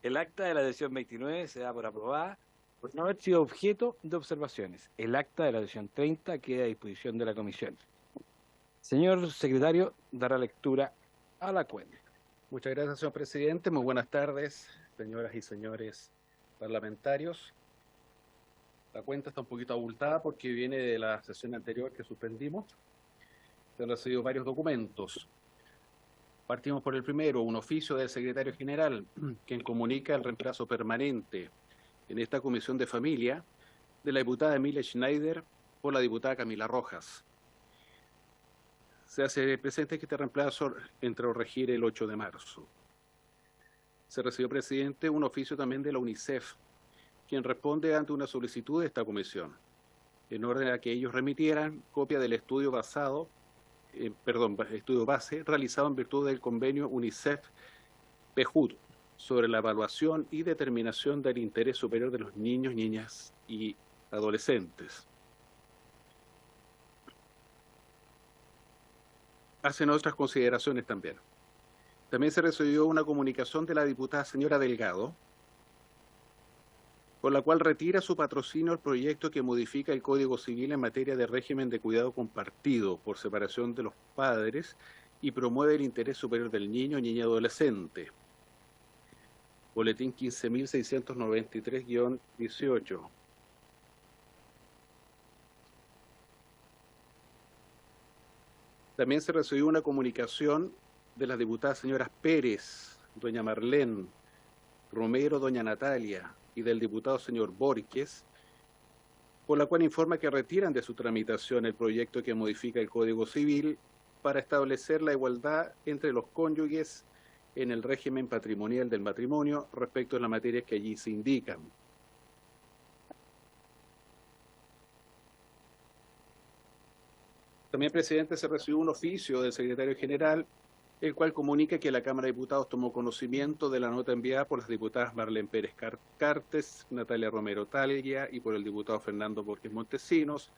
El acta de la sesión 29 se da por aprobada por no haber sido objeto de observaciones. El acta de la sesión 30 queda a disposición de la comisión. Señor secretario, dará lectura a la cuenta. Muchas gracias, señor presidente. Muy buenas tardes, señoras y señores parlamentarios. La cuenta está un poquito abultada porque viene de la sesión anterior que suspendimos. Se han recibido varios documentos. Partimos por el primero, un oficio del secretario general, quien comunica el reemplazo permanente en esta comisión de familia de la diputada Emilia Schneider por la diputada Camila Rojas. Se hace presente que este reemplazo entró a regir el 8 de marzo. Se recibió, presidente, un oficio también de la UNICEF, quien responde ante una solicitud de esta comisión, en orden a que ellos remitieran copia del estudio estudio base realizado en virtud del convenio UNICEF-PJUD sobre la evaluación y determinación del interés superior de los niños, niñas y adolescentes. Hacen otras consideraciones también. También se recibió una comunicación de la diputada señora Delgado, con la cual retira su patrocinio al proyecto que modifica el Código Civil en materia de régimen de cuidado compartido por separación de los padres y promueve el interés superior del niño, niña y adolescente. Boletín 15.693-18. También se recibió una comunicación de las diputadas señoras Pérez, doña Marlene, Romero, doña Natalia, y del diputado señor Borges, por la cual informa que retiran de su tramitación el proyecto que modifica el Código Civil para establecer la igualdad entre los cónyuges en el régimen patrimonial del matrimonio respecto a las materias que allí se indican. También, presidente, se recibió un oficio del secretario general, el cual comunica que la Cámara de Diputados tomó conocimiento de la nota enviada por las diputadas Marlene Pérez Cartes, Natalia Romero Talia y por el diputado Fernando Borges Montesinos,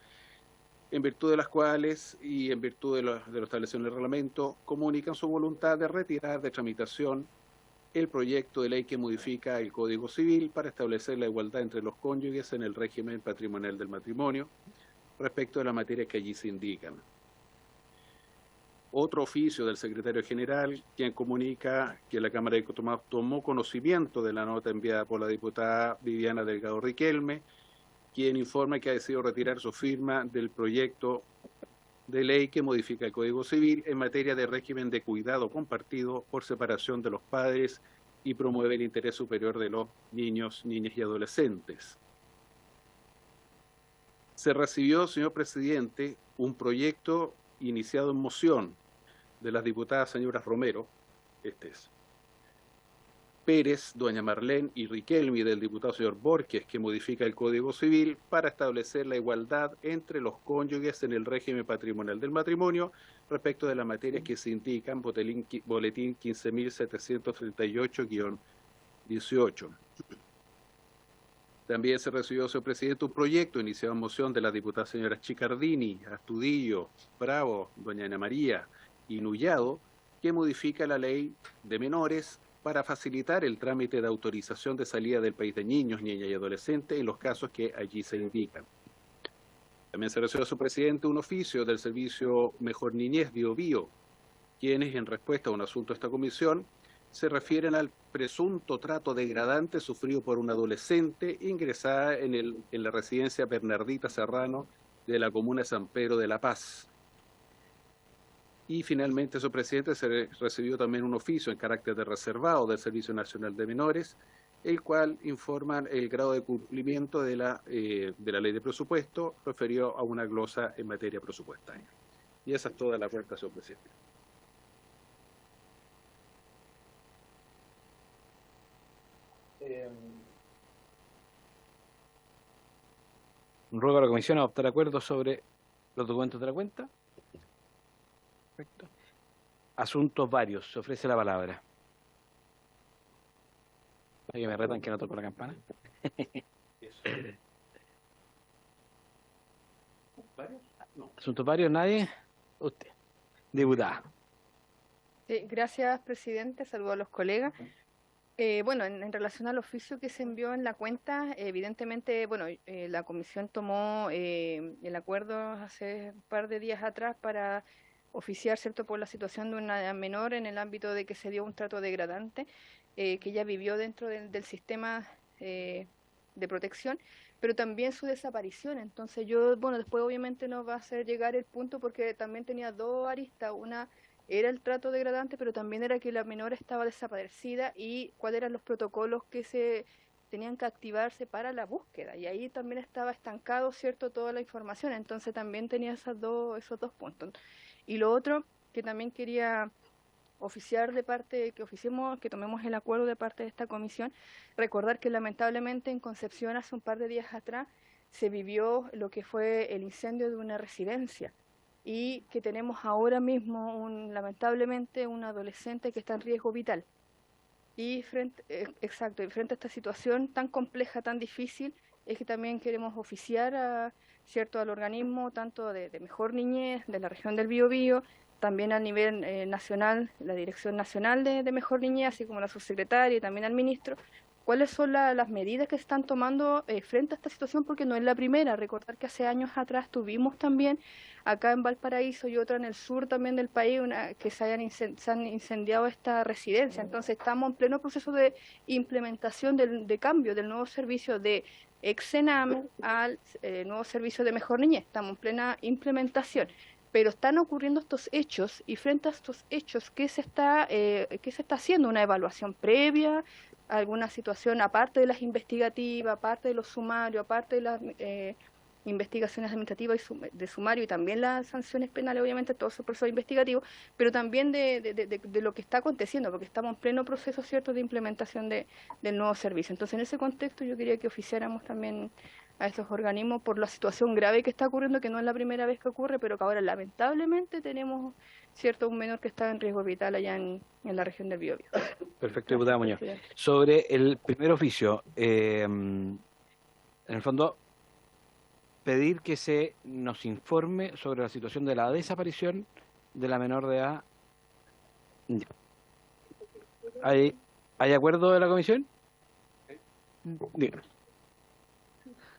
en virtud de las cuales y en virtud de lo establecido en el reglamento, comunican su voluntad de retirar de tramitación el proyecto de ley que modifica el Código Civil para establecer la igualdad entre los cónyuges en el régimen patrimonial del matrimonio respecto de las materias que allí se indican. Otro oficio del secretario general, quien comunica que la Cámara de Diputados tomó conocimiento de la nota enviada por la diputada Viviana Delgado Riquelme, quien informa que ha decidido retirar su firma del proyecto de ley que modifica el Código Civil en materia de régimen de cuidado compartido por separación de los padres y promueve el interés superior de los niños, niñas y adolescentes. Se recibió, señor presidente, un proyecto iniciado en moción de las diputadas señoras Romero, Pérez, doña Marlene y Riquelme, del diputado señor Borges, que modifica el Código Civil para establecer la igualdad entre los cónyuges en el régimen patrimonial del matrimonio respecto de las materias que se indican, boletín 15.738-18. También se recibió, señor presidente, un proyecto iniciado en moción de las diputadas señoras Chicardini, Astudillo, Bravo, doña Ana María y Nullado, que modifica la ley de menores para facilitar el trámite de autorización de salida del país de niños, niñas y adolescentes en los casos que allí se indican. También se recibió a su presidente un oficio del servicio Mejor Niñez Bio Bio, quienes, en respuesta a un asunto de esta comisión, se refieren al presunto trato degradante sufrido por una adolescente ingresada en la residencia Bernardita Serrano de la comuna de San Pedro de la Paz. Y finalmente, su presidente, se recibió también un oficio en carácter de reservado del Servicio Nacional de Menores, el cual informa el grado de cumplimiento de la ley de presupuesto referido a una glosa en materia presupuestaria. Y esa es toda la cuenta, señor presidente. Ruego a la comisión adoptar acuerdos sobre los documentos de la cuenta. Perfecto. Asuntos varios. Se ofrece la palabra. Oye, me retan que no toco la campana. ¿Asuntos varios? ¿Nadie? Usted. Diputada. Gracias, presidente. Saludos a los colegas. Bueno, en relación al oficio que se envió en la cuenta, evidentemente, bueno, la comisión tomó el acuerdo hace un par de días atrás para oficiar, ¿cierto?, por la situación de una menor en el ámbito de que se dio un trato degradante, que ella vivió dentro del sistema de protección, pero también su desaparición. Entonces yo, bueno, después obviamente nos va a hacer llegar el punto porque también tenía dos aristas. Una era el trato degradante, pero también era que la menor estaba desaparecida y cuáles eran los protocolos que se tenían que activarse para la búsqueda. Y ahí también estaba estancado, ¿cierto?, toda la información. Entonces también tenía esos dos puntos. Y lo otro que también quería oficiar de parte, que oficiemos, que tomemos el acuerdo de parte de esta comisión, recordar que lamentablemente en Concepción hace un par de días atrás se vivió lo que fue el incendio de una residencia y que tenemos ahora mismo lamentablemente un adolescente que está en riesgo vital. Y exacto, y frente a esta situación tan compleja, tan difícil, es que también queremos oficiar cierto, al organismo, tanto de Mejor Niñez, de la región del Biobío, también a nivel nacional, la Dirección Nacional de Mejor Niñez, así como la subsecretaria y también al ministro, cuáles son las medidas que se están tomando frente a esta situación, porque no es la primera. Recordar que hace años atrás tuvimos también acá en Valparaíso y otra en el sur también del país, que se han incendiado esta residencia. Entonces estamos en pleno proceso de implementación de cambio del nuevo servicio de Exename al nuevo servicio de Mejor Niñez. Estamos en plena implementación. Pero están ocurriendo estos hechos y frente a estos hechos, ¿qué se está haciendo? ¿Una evaluación previa? ¿Alguna situación aparte de las investigativas, aparte de los sumarios, aparte de las investigaciones administrativas de sumario y también las sanciones penales, obviamente, todo ese proceso investigativo, pero también de lo que está aconteciendo, porque estamos en pleno proceso, ¿cierto?, de implementación del nuevo servicio. Entonces, en ese contexto, yo quería que oficiáramos también a estos organismos por la situación grave que está ocurriendo, que no es la primera vez que ocurre, pero que ahora lamentablemente tenemos, ¿cierto?, un menor que está en riesgo vital allá en la región del Biobío. Perfecto, diputada Muñoz. Sobre el primer oficio, en el fondo, pedir que se nos informe sobre la situación de la desaparición de la menor de edad. ¿Hay acuerdo de la comisión? Díganos.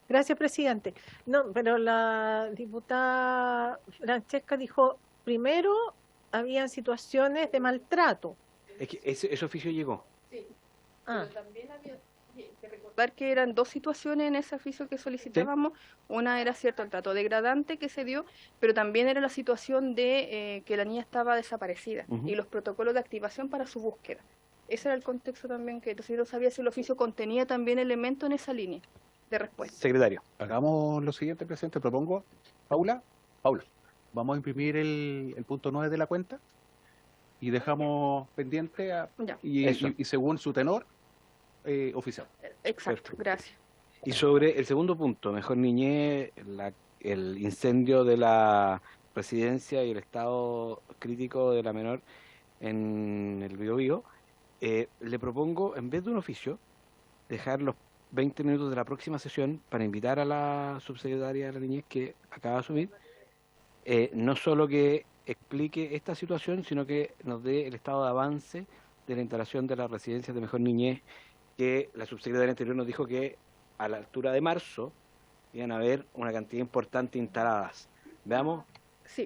Gracias, presidente. No, pero la diputada Francesca dijo, primero habían situaciones de maltrato. Es que ese oficio llegó. Sí, pero también había que recordar que eran dos situaciones en ese oficio que solicitábamos. ¿Sí? Una era, cierto, el trato degradante que se dio, pero también era la situación de que la niña estaba desaparecida y los protocolos de activación para su búsqueda. Ese era el contexto también, que entonces yo no sabía si el oficio contenía también elementos en esa línea de respuesta. Secretario. Hagamos lo siguiente, presidente. Propongo, Paula, vamos a imprimir el punto 9 de la cuenta y dejamos pendiente y según su tenor, oficial. Exacto. Perfecto. Gracias. Y sobre el segundo punto, Mejor Niñez, el incendio de la residencia y el estado crítico de la menor en el Biobío, le propongo, en vez de un oficio, dejar los 20 minutos de la próxima sesión para invitar a la subsecretaria de la niñez que acaba de asumir, no solo que explique esta situación, sino que nos dé el estado de avance de la instalación de las residencias de Mejor Niñez, que la subsecretaria anterior nos dijo que a la altura de marzo iban a haber una cantidad importante instaladas. Veamos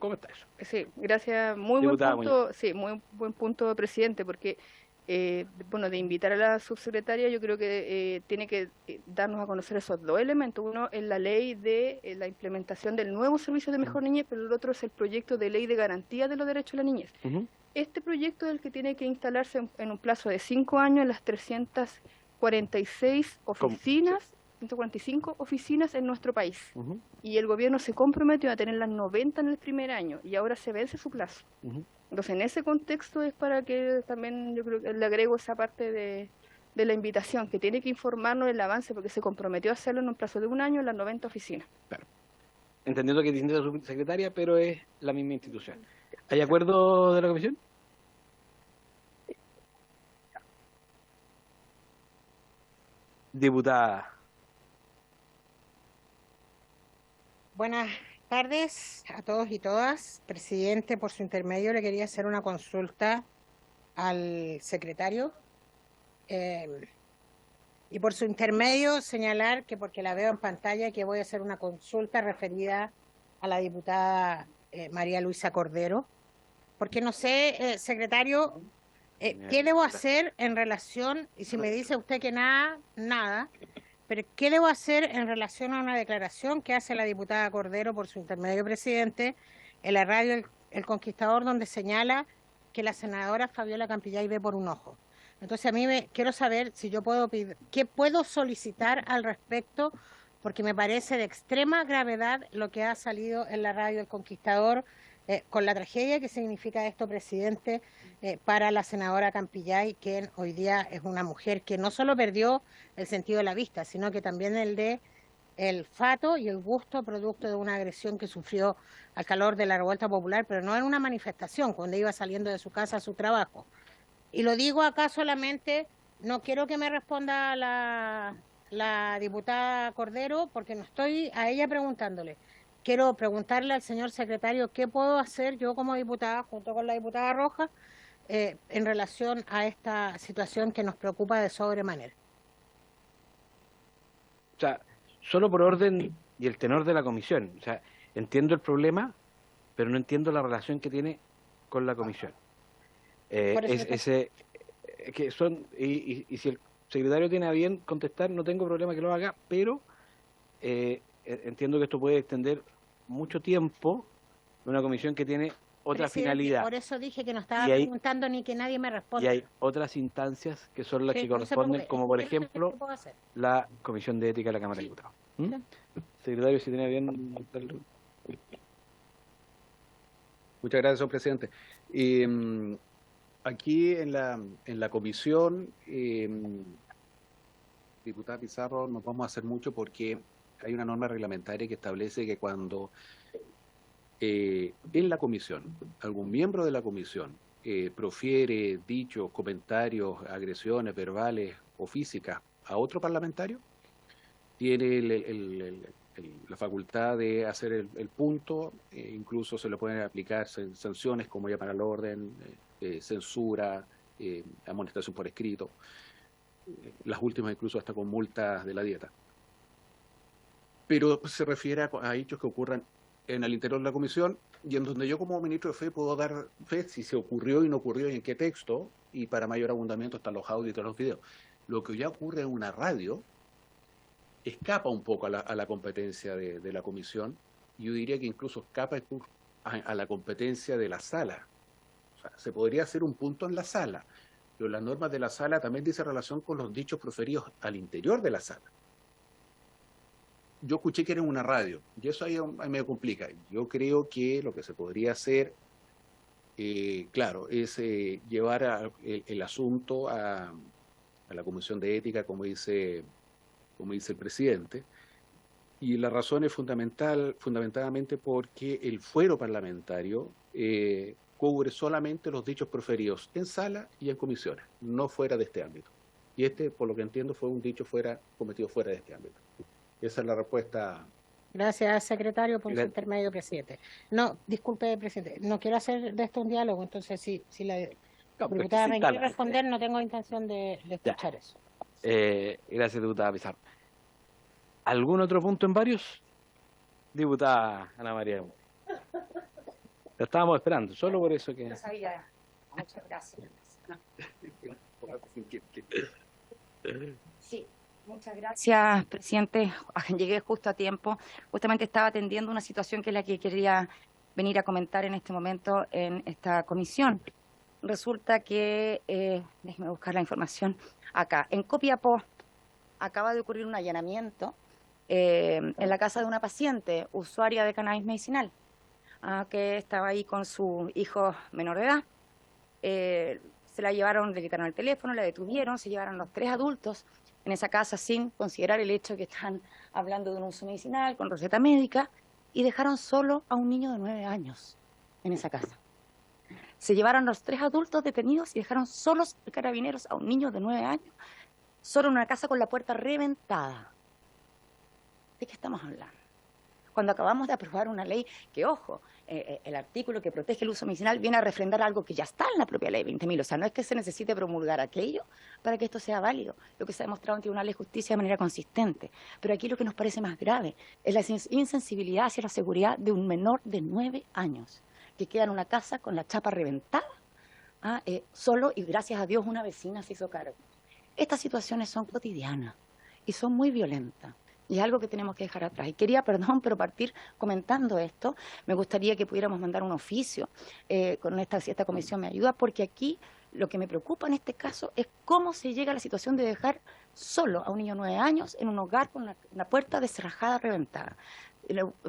cómo está eso. Sí, gracias. Muy buen punto, sí, muy buen punto, presidente, porque bueno, de invitar a la subsecretaria, yo creo que tiene que darnos a conocer esos dos elementos. Uno es la ley de la implementación del nuevo servicio de Mejor Niñez, pero el otro es el proyecto de ley de garantía de los derechos de la niñez. Este proyecto es el que tiene que instalarse en un plazo de 5 años en las 346 oficinas, 145 oficinas en nuestro país. Y el gobierno se comprometió a tener las 90 en el primer año y ahora se vence su plazo. Entonces, en ese contexto es para que también yo creo que le agrego esa parte de la invitación, que tiene que informarnos del avance, porque se comprometió a hacerlo en un plazo de 1 año en las 90 oficinas. Claro. Entendiendo que es distinta subsecretaria, pero es la misma institución. ¿Hay acuerdo de la comisión? Diputada. Buenas tardes a todos y todas. Presidente, por su intermedio le quería hacer una consulta al secretario y por su intermedio señalar que, porque la veo en pantalla, que voy a hacer una consulta referida a la diputada María Luisa Cordero, porque no sé, secretario, ¿qué debo hacer en relación, y si me dice usted que nada, nada, pero qué debo hacer en relación a una declaración que hace la diputada Cordero por su intermedio presidente en la radio El Conquistador, donde señala que la senadora Fabiola Campillay ve por un ojo? Entonces a mí quiero saber si yo puedo pedir, qué puedo solicitar al respecto, porque me parece de extrema gravedad lo que ha salido en la radio El Conquistador, con la tragedia que significa esto, presidente, para la senadora Campillay, quien hoy día es una mujer que no solo perdió el sentido de la vista, sino que también el de el olfato y el gusto, producto de una agresión que sufrió al calor de la revuelta popular, pero no en una manifestación, cuando iba saliendo de su casa a su trabajo. Y lo digo acá solamente, no quiero que me responda la diputada Cordero, porque no estoy a ella preguntándole. Quiero preguntarle al señor secretario qué puedo hacer yo como diputada, junto con la diputada Rojas, en relación a esta situación que nos preocupa de sobremanera. O sea, solo por orden y el tenor de la comisión. O sea, entiendo el problema, pero no entiendo la relación que tiene con la comisión. Que son y si el secretario tiene a bien contestar, no tengo problema que lo haga, pero entiendo que esto puede extender mucho tiempo en una comisión que tiene otra Presidente, finalidad. por eso dije que no estaba preguntando ni que nadie me responda. Y hay otras instancias que son las que corresponden, como por ejemplo la Comisión de Ética de la Cámara de Diputados. Secretario, si tiene a bien. Muchas gracias, señor presidente. Aquí en la comisión, diputada Pizarro, no vamos a hacer mucho porque hay una norma reglamentaria que establece que cuando en la comisión, algún miembro de la comisión profiere dichos, comentarios, agresiones verbales o físicas a otro parlamentario, tiene la facultad de hacer el punto, incluso se le pueden aplicar sanciones como llamar al orden, censura, amonestación por escrito, las últimas incluso hasta con multas de la dieta. Pero se refiere a hechos que ocurran en el interior de la comisión y en donde yo como ministro de Fe puedo dar fe si se ocurrió y no ocurrió y en qué texto, y para mayor abundamiento están los audios y todos los videos. Lo que ya ocurre en una radio escapa un poco a la competencia de la comisión, y yo diría que incluso escapa a la competencia de la sala. O sea, se podría hacer un punto en la sala, pero las normas de la sala también dicen relación con los dichos proferidos al interior de la sala. Yo escuché que era en una radio, y eso ahí me complica. Yo creo que lo que se podría hacer, claro, es llevar el asunto a la Comisión de Ética, como dice el presidente, y la razón es fundamentalmente porque el fuero parlamentario cubre solamente los dichos proferidos en sala y en comisiones, no fuera de este ámbito. Y este, por lo que entiendo, fue un dicho cometido fuera de este ámbito. Esa es la respuesta. Gracias, secretario, por su intermedio, presidente. No, disculpe, presidente, no quiero hacer de esto un diálogo, entonces si la diputada me quiere responder, no tengo intención de escuchar eso. Gracias, diputada Pizarro. ¿Algún otro punto en varios? Diputada Ana María. Lo estábamos esperando, solo por eso que... No sabía. Muchas gracias. Sí, muchas gracias, presidente. Llegué justo a tiempo. Justamente estaba atendiendo una situación que es la que quería venir a comentar en este momento en esta comisión. Resulta que, déjeme buscar la información acá. En Copiapó acaba de ocurrir un allanamiento en la casa de una paciente, usuaria de cannabis medicinal, que estaba ahí con su hijo menor de edad. Se la llevaron, le quitaron el teléfono, la detuvieron, se llevaron los 3 adultos en esa casa sin considerar el hecho que están hablando de un uso medicinal con receta médica, y dejaron solo a un niño de 9 años en esa casa. Se llevaron los 3 adultos detenidos y dejaron solos carabineros a un niño de 9 años solo en una casa con la puerta reventada. ¿De qué estamos hablando? Cuando acabamos de aprobar una ley que, ojo, el artículo que protege el uso medicinal viene a refrendar algo que ya está en la propia ley 20.000. O sea, no es que se necesite promulgar aquello para que esto sea válido, lo que se ha demostrado en tribunales de justicia de manera consistente. Pero aquí lo que nos parece más grave es la insensibilidad hacia la seguridad de un menor de 9 años que queda en una casa con la chapa reventada, solo, y gracias a Dios una vecina se hizo cargo. Estas situaciones son cotidianas y son muy violentas. Y es algo que tenemos que dejar atrás. Y quería, perdón, pero partir comentando esto. Me gustaría que pudiéramos mandar un oficio con si esta comisión me ayuda, porque aquí lo que me preocupa en este caso es cómo se llega a la situación de dejar solo a un niño de 9 años en un hogar con una puerta descerrajada, reventada.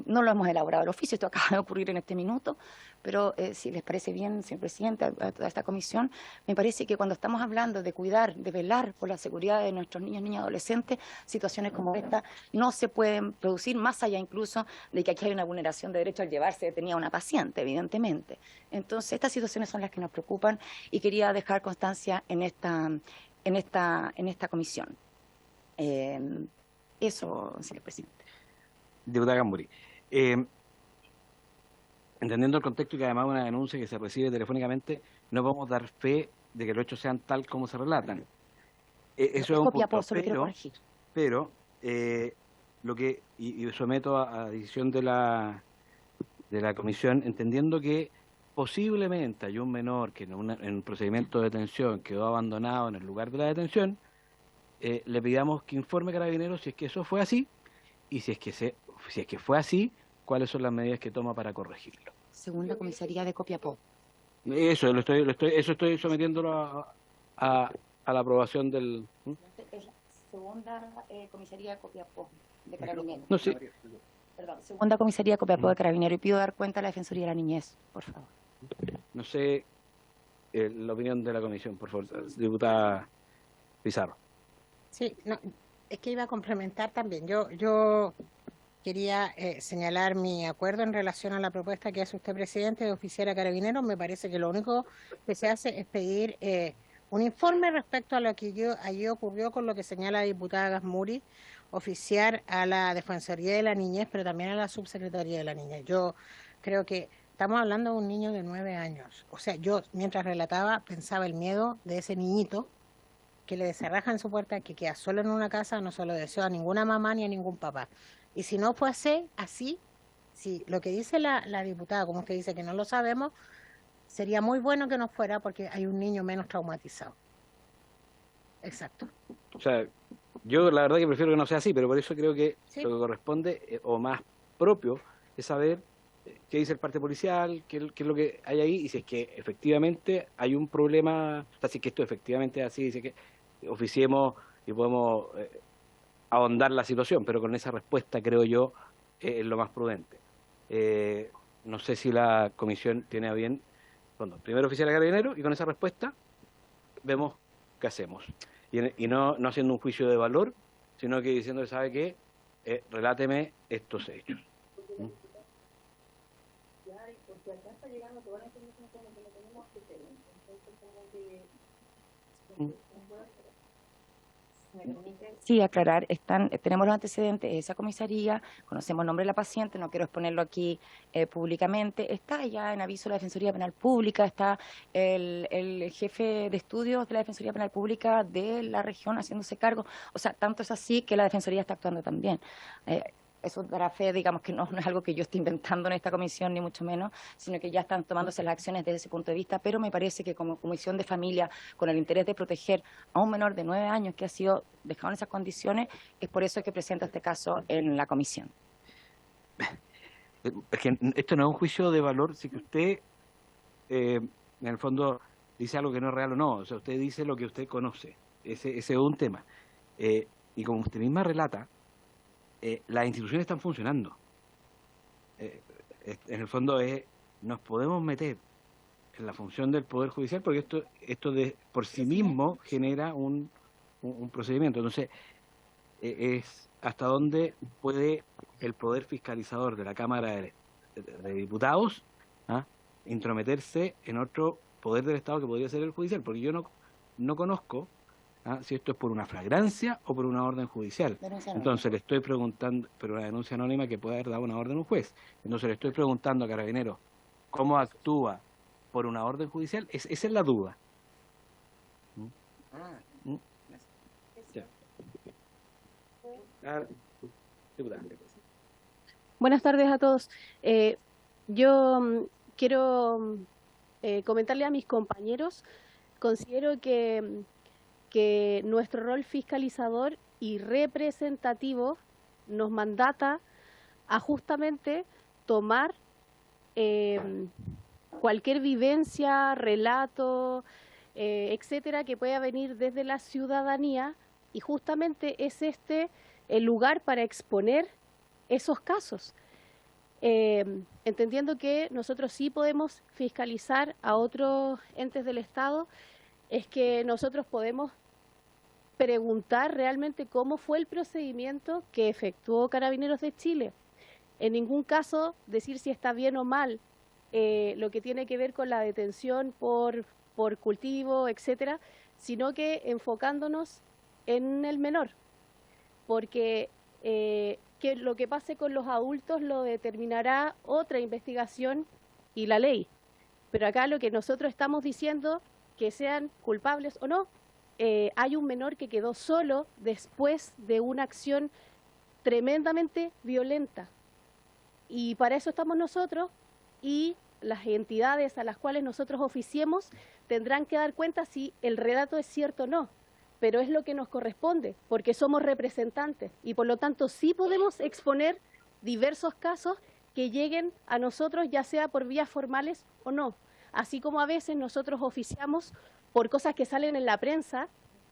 No lo hemos elaborado el oficio, esto acaba de ocurrir en este minuto, pero si les parece bien, señor presidente, a toda esta comisión, me parece que cuando estamos hablando de cuidar, de velar por la seguridad de nuestros niños, niñas y adolescentes, situaciones como esta no se pueden producir, más allá incluso de que aquí hay una vulneración de derecho al llevarse detenida a una paciente, evidentemente. Entonces, estas situaciones son las que nos preocupan y quería dejar constancia en esta comisión. Eso, señor presidente. Diputada Gamburi, entendiendo el contexto y que además una denuncia que se recibe telefónicamente, no podemos dar fe de que los hechos sean tal como se relatan. Eso es un punto, pero lo que, y someto a decisión de la comisión, entendiendo que posiblemente hay un menor que en un procedimiento de detención quedó abandonado en el lugar de la detención, le pidamos que informe a Carabineros si es que eso fue así, y si es que fue así, ¿cuáles son las medidas que toma para corregirlo? Según la comisaría de Copiapó. Eso estoy sometiéndolo a la aprobación del... Es la segunda comisaría de Copiapó de Carabineros. No sé. Perdón, segunda comisaría de Copiapó de Carabineros. Y pido dar cuenta a la Defensoría de la Niñez, por favor. No sé la opinión de la comisión, por favor, diputada Pizarro. Sí, no, es que iba a complementar también. Yo quería señalar mi acuerdo en relación a la propuesta que hace usted, presidente, de oficiar a Carabineros. Me parece que lo único que se hace es pedir un informe respecto a lo que allí ocurrió con lo que señala la diputada Gamburi, oficiar a la Defensoría de la Niñez, pero también a la Subsecretaría de la Niñez. Yo creo que estamos hablando de un niño de 9 años. O sea, yo mientras relataba pensaba el miedo de ese niñito que le desarrajan su puerta, que queda solo en una casa, no se lo deseo a ninguna mamá ni a ningún papá. Y si no fue así, si lo que dice la diputada, como usted dice que no lo sabemos, sería muy bueno que no fuera porque hay un niño menos traumatizado. Exacto. O sea, yo la verdad que prefiero que no sea así, pero por eso creo que Sí. lo que corresponde, o más propio, es saber qué dice el parte policial, qué es lo que hay ahí, y si es que efectivamente hay un problema, o sea, si es que esto efectivamente es así, si es que oficiemos y podemos ahondar la situación, pero con esa respuesta creo yo es lo más prudente. No sé si la comisión tiene a bien, bueno, primero oficiar a Carabineros y con esa respuesta vemos qué hacemos. Y no haciendo un juicio de valor, sino que diciendo, ¿sabe qué? Reláteme estos hechos. Sí, aclarar, tenemos los antecedentes de esa comisaría, conocemos el nombre de la paciente, no quiero exponerlo aquí públicamente, está ya en aviso de la Defensoría Penal Pública, está el jefe de estudios de la Defensoría Penal Pública de la región haciéndose cargo, o sea, tanto es así que la Defensoría está actuando también. Eso dará fe, digamos, que no es algo que yo esté inventando en esta comisión, ni mucho menos, sino que ya están tomándose las acciones desde ese punto de vista, pero me parece que como comisión de familia, con el interés de proteger a un menor de 9 años que ha sido dejado en esas condiciones, es por eso que presento este caso en la comisión. Es que esto no es un juicio de valor, si que usted, en el fondo, dice algo que no es real o no, o sea, usted dice lo que usted conoce, ese es un tema. Y como usted misma relata, las instituciones están funcionando. En el fondo nos podemos meter en la función del Poder Judicial porque esto por sí mismo genera un procedimiento. Entonces, es hasta dónde puede el Poder Fiscalizador de la Cámara de Diputados intrometerse en otro poder del Estado que podría ser el judicial, porque yo no conozco si esto es por una flagrancia o por una orden judicial. Entonces le estoy preguntando, pero una denuncia anónima que puede haber dado una orden a un juez. Entonces le estoy preguntando a Carabineros cómo actúa por una orden judicial. Esa es la duda. Ya. Diputada. Buenas tardes a todos. Yo quiero comentarle a mis compañeros, considero que nuestro rol fiscalizador y representativo nos mandata a justamente tomar cualquier vivencia, relato, etcétera, que pueda venir desde la ciudadanía, y justamente es este el lugar para exponer esos casos. Entendiendo que nosotros sí podemos fiscalizar a otros entes del Estado, es que nosotros podemos preguntar realmente cómo fue el procedimiento que efectuó Carabineros de Chile. En ningún caso decir si está bien o mal lo que tiene que ver con la detención por cultivo, etcétera, sino que enfocándonos en el menor, porque que lo que pase con los adultos lo determinará otra investigación y la ley. Pero acá lo que nosotros estamos diciendo, que sean culpables o no, hay un menor que quedó solo después de una acción tremendamente violenta. Y para eso estamos nosotros, y las entidades a las cuales nosotros oficiemos tendrán que dar cuenta si el relato es cierto o no. Pero es lo que nos corresponde, porque somos representantes y por lo tanto sí podemos exponer diversos casos que lleguen a nosotros, ya sea por vías formales o no. Así como a veces nosotros oficiamos por cosas que salen en la prensa,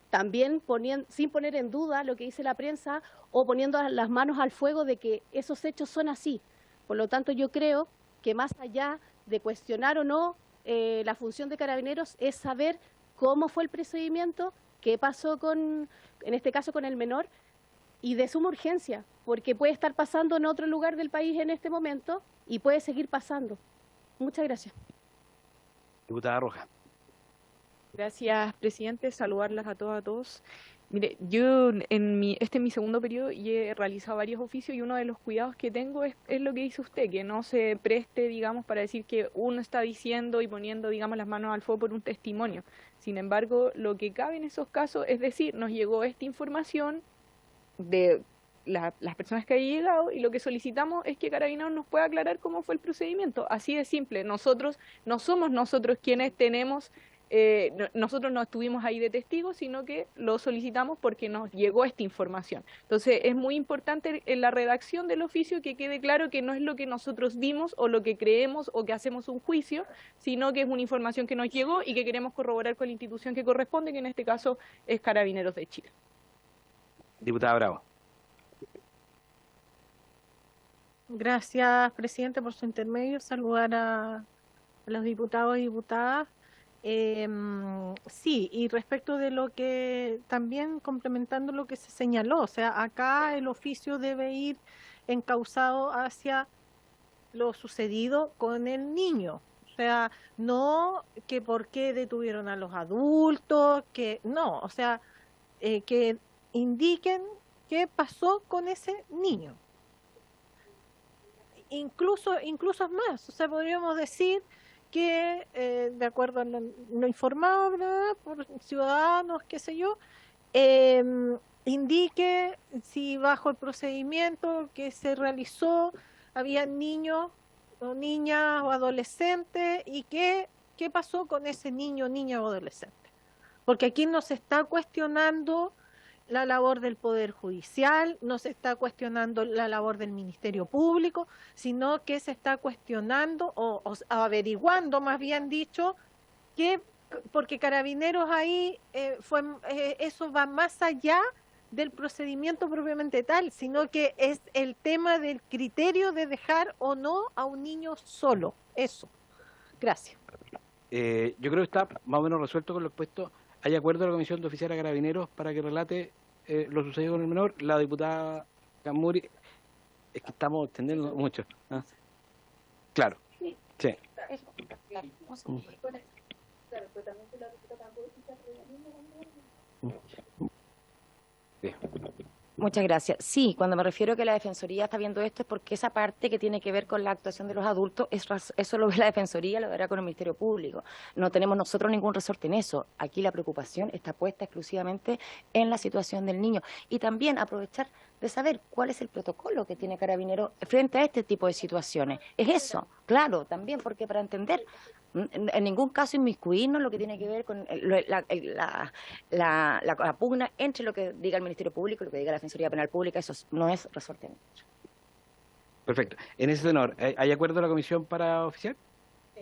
también sin poner en duda lo que dice la prensa o poniendo las manos al fuego de que esos hechos son así. Por lo tanto, yo creo que más allá de cuestionar o no la función de Carabineros es saber cómo fue el procedimiento, qué pasó en este caso con el menor, y de suma urgencia, porque puede estar pasando en otro lugar del país en este momento y puede seguir pasando. Muchas gracias. Diputada Roja. Gracias, presidente. Saludarlas a todas, a todos. Mire, yo este es mi segundo periodo y he realizado varios oficios, y uno de los cuidados que tengo es lo que dice usted, que no se preste, digamos, para decir que uno está diciendo y poniendo, digamos, las manos al fuego por un testimonio. Sin embargo, lo que cabe en esos casos es decir, nos llegó esta información de las personas que han llegado, y lo que solicitamos es que Carabineros nos pueda aclarar cómo fue el procedimiento. Así de simple. Nosotros no somos nosotros quienes tenemos... nosotros no estuvimos ahí de testigos, sino que lo solicitamos porque nos llegó esta información. Entonces es muy importante en la redacción del oficio que quede claro que no es lo que nosotros vimos o lo que creemos o que hacemos un juicio, sino que es una información que nos llegó y que queremos corroborar con la institución que corresponde, que en este caso es Carabineros de Chile. Diputada Bravo. Gracias, presidente, por su intermedio. Saludar a los diputados y diputadas. Sí, y respecto de lo que, también complementando lo que se señaló, o sea, acá el oficio debe ir encauzado hacia lo sucedido con el niño. O sea, no que por qué detuvieron a los adultos, que no, o sea, que indiquen qué pasó con ese niño. Incluso es más, o sea, podríamos decir que de acuerdo a lo informado, ¿verdad?, por ciudadanos, qué sé yo, indique si bajo el procedimiento que se realizó había niños o niñas o adolescentes, y qué pasó con ese niño, niña o adolescente. Porque aquí no se está cuestionando la labor del Poder Judicial, no se está cuestionando la labor del Ministerio Público, sino que se está cuestionando o averiguando, más bien dicho, que porque Carabineros ahí eso va más allá del procedimiento propiamente tal, sino que es el tema del criterio de dejar o no a un niño solo. Eso. Gracias. Yo creo que está más o menos resuelto con lo expuesto. ¿Hay acuerdo de la Comisión de Oficiales a Carabineros para que relate lo sucedido con el menor? La diputada Camuri, es que estamos extendiendo mucho. Claro. Sí. Muchas gracias. Sí, cuando me refiero a que la Defensoría está viendo esto es porque esa parte que tiene que ver con la actuación de los adultos, eso lo ve la Defensoría, lo verá con el Ministerio Público. No tenemos nosotros ningún resorte en eso. Aquí la preocupación está puesta exclusivamente en la situación del niño. Y también aprovechar de saber cuál es el protocolo que tiene Carabineros frente a este tipo de situaciones. Es eso, claro, también, porque para entender, en ningún caso inmiscuirnos lo que tiene que ver con la pugna entre lo que diga el Ministerio Público y lo que diga la Defensoría Penal Pública, eso no es resorte nuestro. Perfecto. En ese tenor, ¿hay acuerdo de la comisión para oficiar? Sí.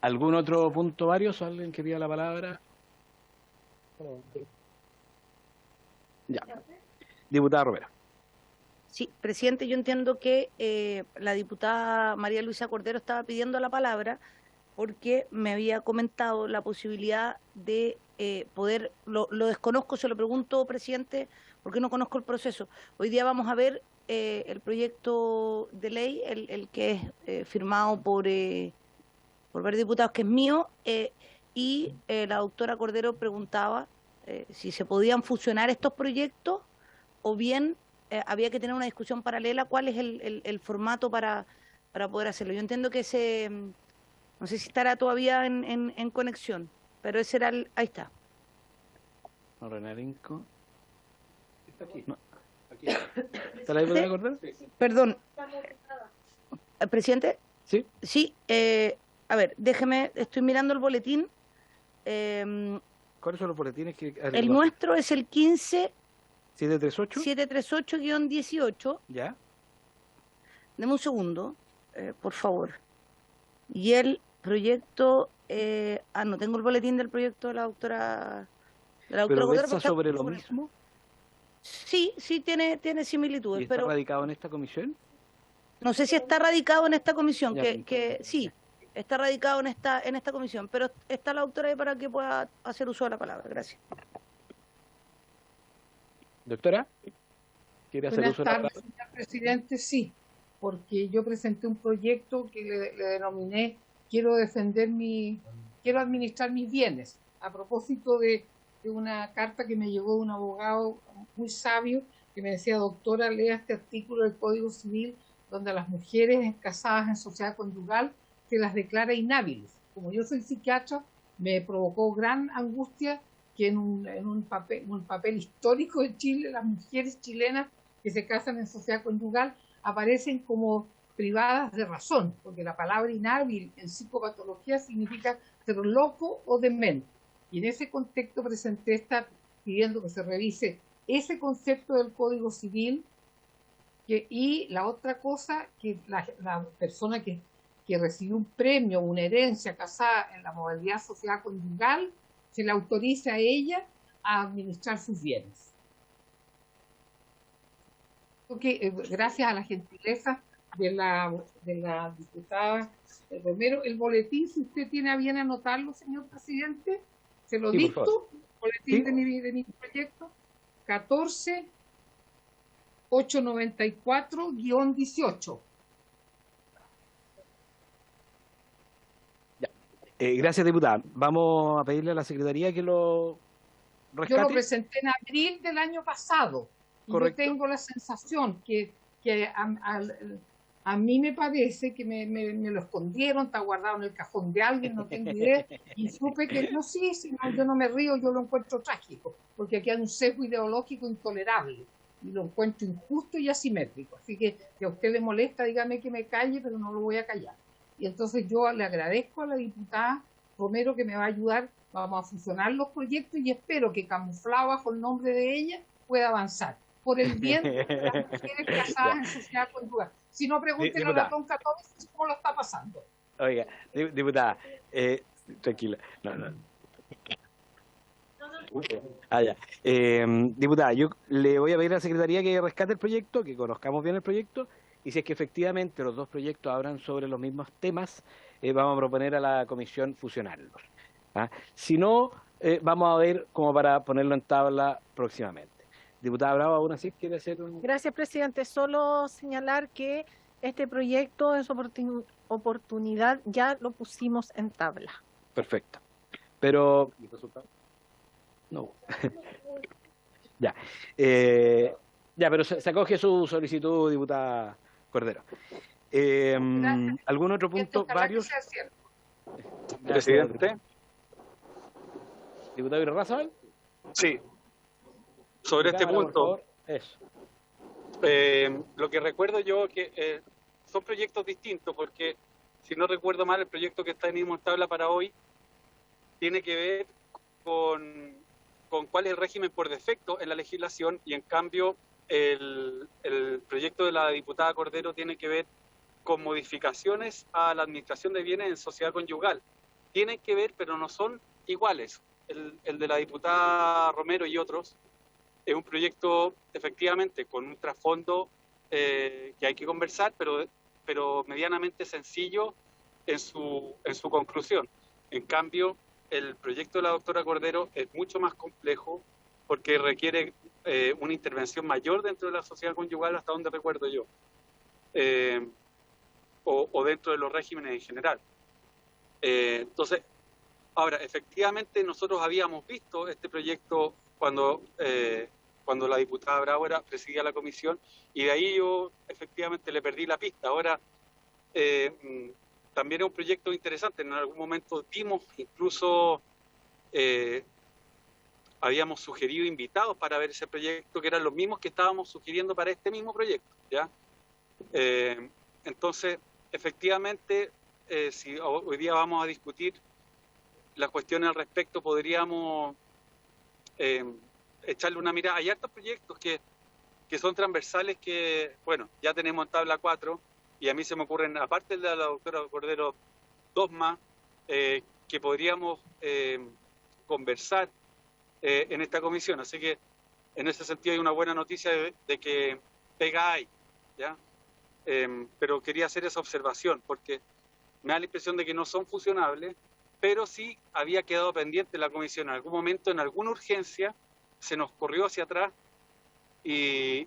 ¿Algún otro punto varios? ¿Alguien que pida la palabra? Ya. Diputada Romero. Sí, presidente, yo entiendo que la diputada María Luisa Cordero estaba pidiendo la palabra porque me había comentado la posibilidad de poder, lo desconozco, se lo pregunto, presidente, porque no conozco el proceso. Hoy día vamos a ver el proyecto de ley, el que es firmado por varios diputados, que es mío, y la doctora Cordero preguntaba si se podían fusionar estos proyectos o bien había que tener una discusión paralela, cuál es el formato para poder hacerlo. Yo entiendo que no sé si estará todavía en conexión, pero ese era ahí está. No, Renarinco. Está aquí. No. Aquí. ¿Está la diputada Cordero? Perdón. Presidente. Sí. Sí, a ver, déjeme, estoy mirando el boletín. ¿Cuáles son los boletines que El nuestro es el 15 738? 738-18. Ya. Deme un segundo, por favor. Y el proyecto, no tengo el boletín del proyecto de la doctora ¿Pero Cordero, versa pero está sobre lo sobre- mismo? Sí, tiene ¿Y similitudes, está pero radicado en esta comisión? no sé si está radicado en esta comisión, Ya, que sí, está radicado en esta comisión, pero está la doctora ahí para que pueda hacer uso de la palabra. Gracias. Doctora, ¿quiere hacer Buenas uso de la tardes, palabra? señor presidente. Sí, porque yo presenté un proyecto que le denominé Quiero administrar mis bienes, a propósito de una carta que me llegó de un abogado muy sabio que me decía: doctora, lea este artículo del Código Civil donde a las mujeres casadas en sociedad conyugal se las declara inhábiles. Como yo soy psiquiatra, me provocó gran angustia que en un papel histórico de Chile, las mujeres chilenas que se casan en sociedad conyugal aparecen como privadas de razón, porque la palabra inhábil en psicopatología significa ser loco o demente. Y en ese contexto presenté pidiendo que se revise ese concepto del Código Civil, y la otra cosa, que la persona que recibió un premio, una herencia casada en la modalidad sociedad conyugal, se le autoriza a ella a administrar sus bienes. Porque, gracias a la gentileza de la diputada Romero, el boletín, si usted tiene a bien anotarlo, señor presidente, se lo Sí, por dicto, favor. boletín Sí. de mi proyecto, 14.894-18. Gracias, diputada. Vamos a pedirle a la Secretaría que lo Yo lo rescate. presenté en abril del año pasado. Y yo Correcto. tengo la sensación que a mí me parece que me lo escondieron, está guardado en el cajón de alguien, no tengo idea. Y supe que, no, sí, no, yo no me río, yo lo encuentro trágico, porque aquí hay un sesgo ideológico intolerable. Y lo encuentro injusto y asimétrico. Así que si a usted le molesta, dígame que me calle, pero no lo voy a callar. Y entonces yo le agradezco a la diputada Romero que me va a ayudar. Vamos a fusionar los proyectos y espero que, camuflado bajo el nombre de ella, pueda avanzar por el bien de las mujeres casadas en sociedad conyugal. Si no, pregunten a Diputada. Ratón 14 cómo lo está pasando. Oiga, diputada, tranquila. No. Ya. Diputada, yo le voy a pedir a la Secretaría que rescate el proyecto, que conozcamos bien el proyecto, y si es que efectivamente los dos proyectos hablan sobre los mismos temas, vamos a proponer a la comisión fusionarlos. ¿Ah? Si no, vamos a ver como para ponerlo en tabla próximamente. Diputada Bravo, aún así quiere hacer un... Gracias, presidente. Solo señalar que este proyecto en su oportunidad ya lo pusimos en tabla. Perfecto. Pero ¿Y el resultado? no. Ya. Ya, pero se acoge su solicitud, diputada Cordero. ¿Algún otro punto? Ojalá que Varios. sea cierto. Presidente. Diputado Irarrázaval. Sí. Sobre este Cámara, por punto, favor. Eso. lo que recuerdo yo que son proyectos distintos, porque si no recuerdo mal, el proyecto que está en tabla para hoy tiene que ver con cuál es el régimen por defecto en la legislación, y en cambio el proyecto de la diputada Cordero tiene que ver con modificaciones a la administración de bienes en sociedad conyugal. Tienen que ver, pero no son iguales. El de la diputada Romero y otros es un proyecto efectivamente con un trasfondo que hay que conversar, pero medianamente sencillo en su conclusión. En cambio, el proyecto de la doctora Cordero es mucho más complejo porque requiere una intervención mayor dentro de la sociedad conyugal, hasta donde recuerdo yo, o dentro de los regímenes en general. Entonces, ahora, efectivamente nosotros habíamos visto este proyecto cuando la diputada Bravo presidía la comisión, y de ahí yo efectivamente le perdí la pista. Ahora, también es un proyecto interesante. En algún momento incluso habíamos sugerido invitados para ver ese proyecto, que eran los mismos que estábamos sugiriendo para este mismo proyecto, ¿ya? Entonces, efectivamente, si hoy día vamos a discutir las cuestiones al respecto, podríamos echarle una mirada. Hay hartos proyectos que son transversales que, bueno, ya tenemos en tabla 4, y a mí se me ocurren, aparte de la doctora Cordero, 2 más que podríamos conversar en esta comisión. Así que en ese sentido hay una buena noticia de que pega hay, ¿ya? Pero quería hacer esa observación porque me da la impresión de que no son fusionables, pero sí había quedado pendiente la comisión. En algún momento, en alguna urgencia, se nos corrió hacia atrás y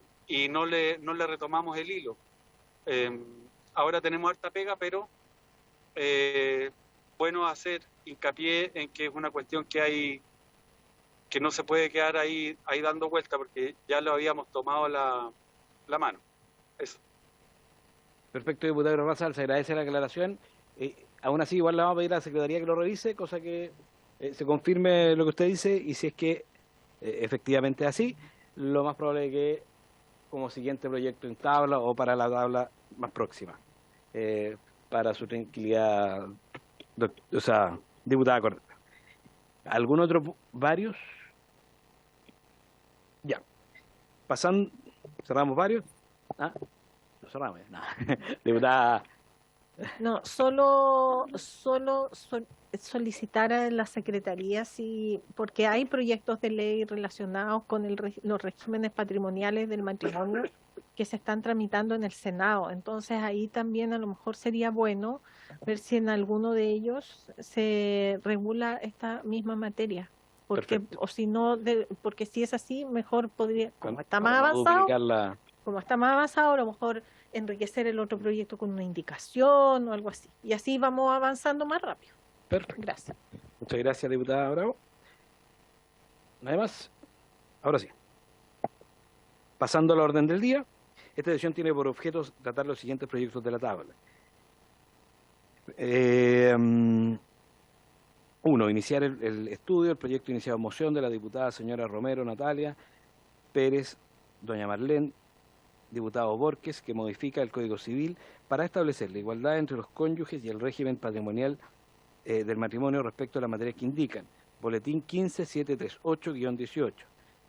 no le retomamos el hilo. Ahora tenemos harta pega, pero bueno hacer hincapié en que es una cuestión que no se puede quedar ahí dando vuelta, porque ya lo habíamos tomado la mano. Eso. Perfecto, diputado Irarrázaval, se agradece la aclaración. Aún así, igual le vamos a pedir a la Secretaría que lo revise, cosa que se confirme lo que usted dice, y si es que efectivamente es así, lo más probable es que como siguiente proyecto en tabla o para la tabla más próxima. Para su tranquilidad, diputada Cordero. ¿Algún otro? ¿Varios? Ya. Pasando, cerramos varios. Lo cerramos. No. Diputada. No, solo solicitar a la Secretaría porque hay proyectos de ley relacionados con los regímenes patrimoniales del matrimonio que se están tramitando en el Senado. Entonces ahí también a lo mejor sería bueno ver si en alguno de ellos se regula esta misma materia. Porque, o si no, porque si es así, mejor podría, como está más avanzado, a lo mejor enriquecer el otro proyecto con una indicación o algo así. Y así vamos avanzando más rápido. Perfecto. Gracias. Muchas gracias, diputada Bravo. ¿Nada más? Ahora sí. Pasando a la orden del día, esta sesión tiene por objeto tratar los siguientes proyectos de la tabla. 1. Iniciar el estudio, el proyecto iniciado en moción de la diputada señora Romero Natalia Pérez, doña Marlene, diputado Borges, que modifica el Código Civil para establecer la igualdad entre los cónyuges y el régimen patrimonial del matrimonio respecto a las materias que indican. Boletín 15738-18.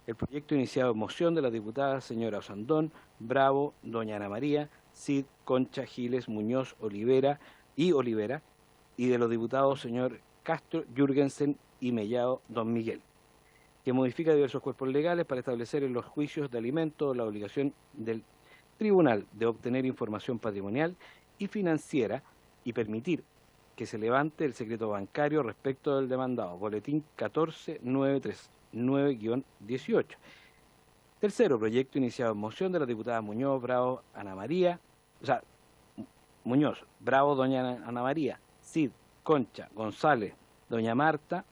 El proyecto iniciado en moción de la diputada señora Osandón, Bravo, doña Ana María, Cid, Concha, Giles, Muñoz, Olivera, y de los diputados señor Castro, Jürgensen y Mellado, don Miguel, que modifica diversos cuerpos legales para establecer en los juicios de alimentos la obligación del tribunal de obtener información patrimonial y financiera y permitir que se levante el secreto bancario respecto del demandado. Boletín 14939-18. Tercero, proyecto iniciado en moción de la diputada Muñoz, Bravo, Ana María, Muñoz, Bravo, doña Ana María, Cid, Concha, González, doña Marta,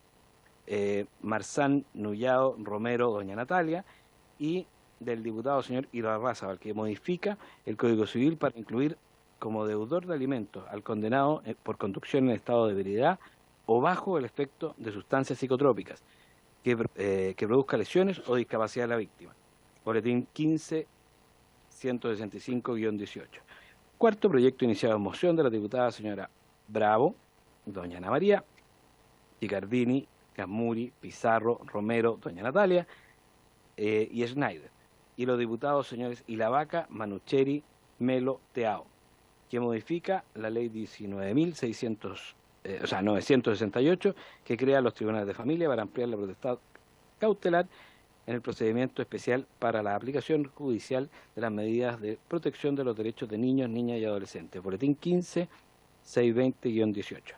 Marzán, Nullado, Romero, doña Natalia, y del diputado señor Irarrázaval, que modifica el Código Civil para incluir como deudor de alimentos al condenado por conducción en estado de ebriedad o bajo el efecto de sustancias psicotrópicas que produzca lesiones o discapacidad de la víctima. Boletín 15-165-18. Cuarto, proyecto iniciado en moción de la diputada señora Bravo, doña Ana María, Chicardini, Camuri, Pizarro, Romero, doña Natalia y Schneider. Y los diputados señores Ilavaca, Manucheri, Melo, Teao, que modifica la ley 968, que crea los tribunales de familia para ampliar la potestad cautelar en el procedimiento especial para la aplicación judicial de las medidas de protección de los derechos de niños, niñas y adolescentes. Boletín 15-620-18.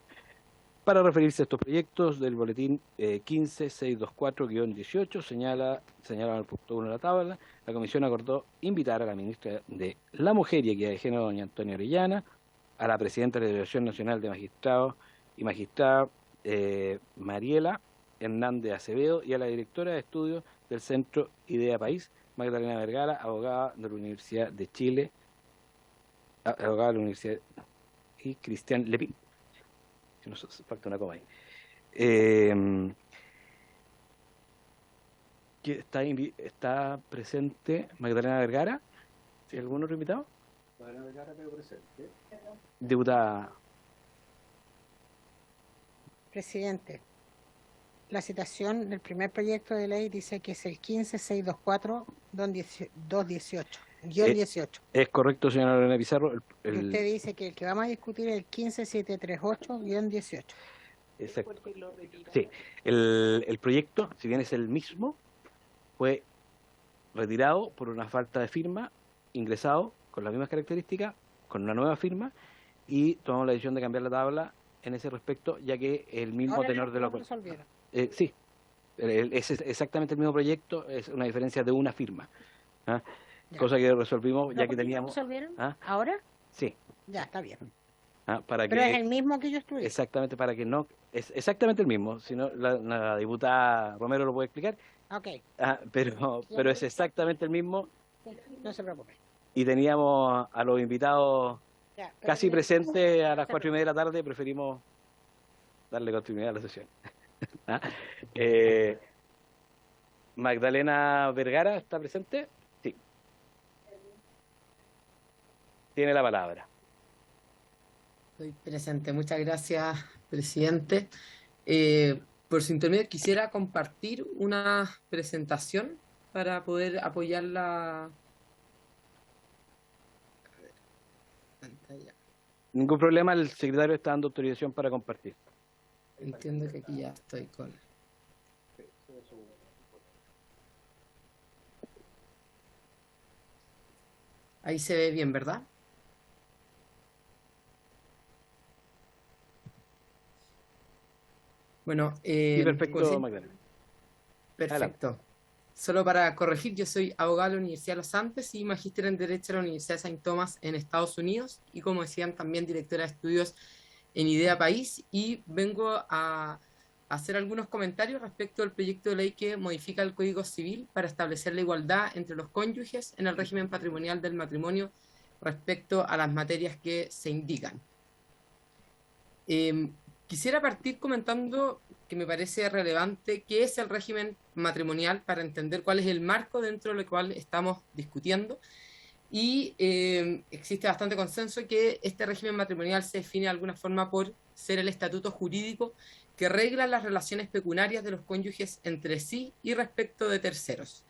Para referirse a estos proyectos del boletín 15-624-18, señala en el punto 1 de la tabla, la Comisión acordó invitar a la ministra de la Mujer y Equidad de Género, doña Antonia Orellana, a la presidenta de la Federación Nacional de Magistrados y Magistrada Mariela Hernández Acevedo y a la directora de estudios del Centro Idea País, Magdalena Vergara, abogada de la Universidad de Chile, abogada de la Universidad, y Cristian Lepín. Si nos falta una coma ahí. ¿Está presente Magdalena Vergara? ¿Sí, algún otro invitado? Magdalena Vergara quedó presente. Diputada. Presidente, la citación del primer proyecto de ley dice que es el 15-624-18. Es correcto, señora Lorena Pizarro. Y usted dice que el que vamos a discutir es el 15-738-18. Exacto. Sí, el proyecto, si bien es el mismo, fue retirado por una falta de firma, ingresado con las mismas características, con una nueva firma, y tomamos la decisión de cambiar la tabla en ese respecto, ya que el mismo Ahora tenor de la resolvieron. sí, es exactamente el mismo proyecto, es una diferencia de una firma, ¿ah? Cosa que resolvimos ya que teníamos. ¿Resolvieron? ¿Ah? ¿Ahora? Sí. Ya, está bien. Para Pero que, es el mismo que yo estudié. exactamente, para que no, es exactamente el mismo, si no, la diputada Romero lo puede explicar, Ok, pero es exactamente el mismo, no se preocupe. y teníamos a los invitados Ya, casi pero- presentes a las 4:30 de la tarde, preferimos darle continuidad a la sesión. Magdalena Vergara, ¿está presente? Sí. Tiene la palabra. Estoy presente. Muchas gracias, presidente. Por su intermedio, quisiera compartir una presentación para poder apoyar la pantalla. Ningún problema, el secretario está dando autorización para compartir. Entiendo que aquí ya estoy con... Ahí se ve bien, ¿verdad? Bueno, Sí, perfecto, pues sí, Magdalena. perfecto. Solo para corregir, yo soy abogado de la Universidad de los Andes y magíster en Derecho de la Universidad de Saint Thomas en Estados Unidos y, como decían, también directora de estudios en Idea País, y vengo a hacer algunos comentarios respecto al proyecto de ley que modifica el Código Civil para establecer la igualdad entre los cónyuges en el régimen patrimonial del matrimonio respecto a las materias que se indican. Quisiera partir comentando que me parece relevante qué es el régimen matrimonial para entender cuál es el marco dentro del cual estamos discutiendo. Y existe bastante consenso que este régimen matrimonial se define de alguna forma por ser el estatuto jurídico que regla las relaciones pecuniarias de los cónyuges entre sí y respecto de terceros.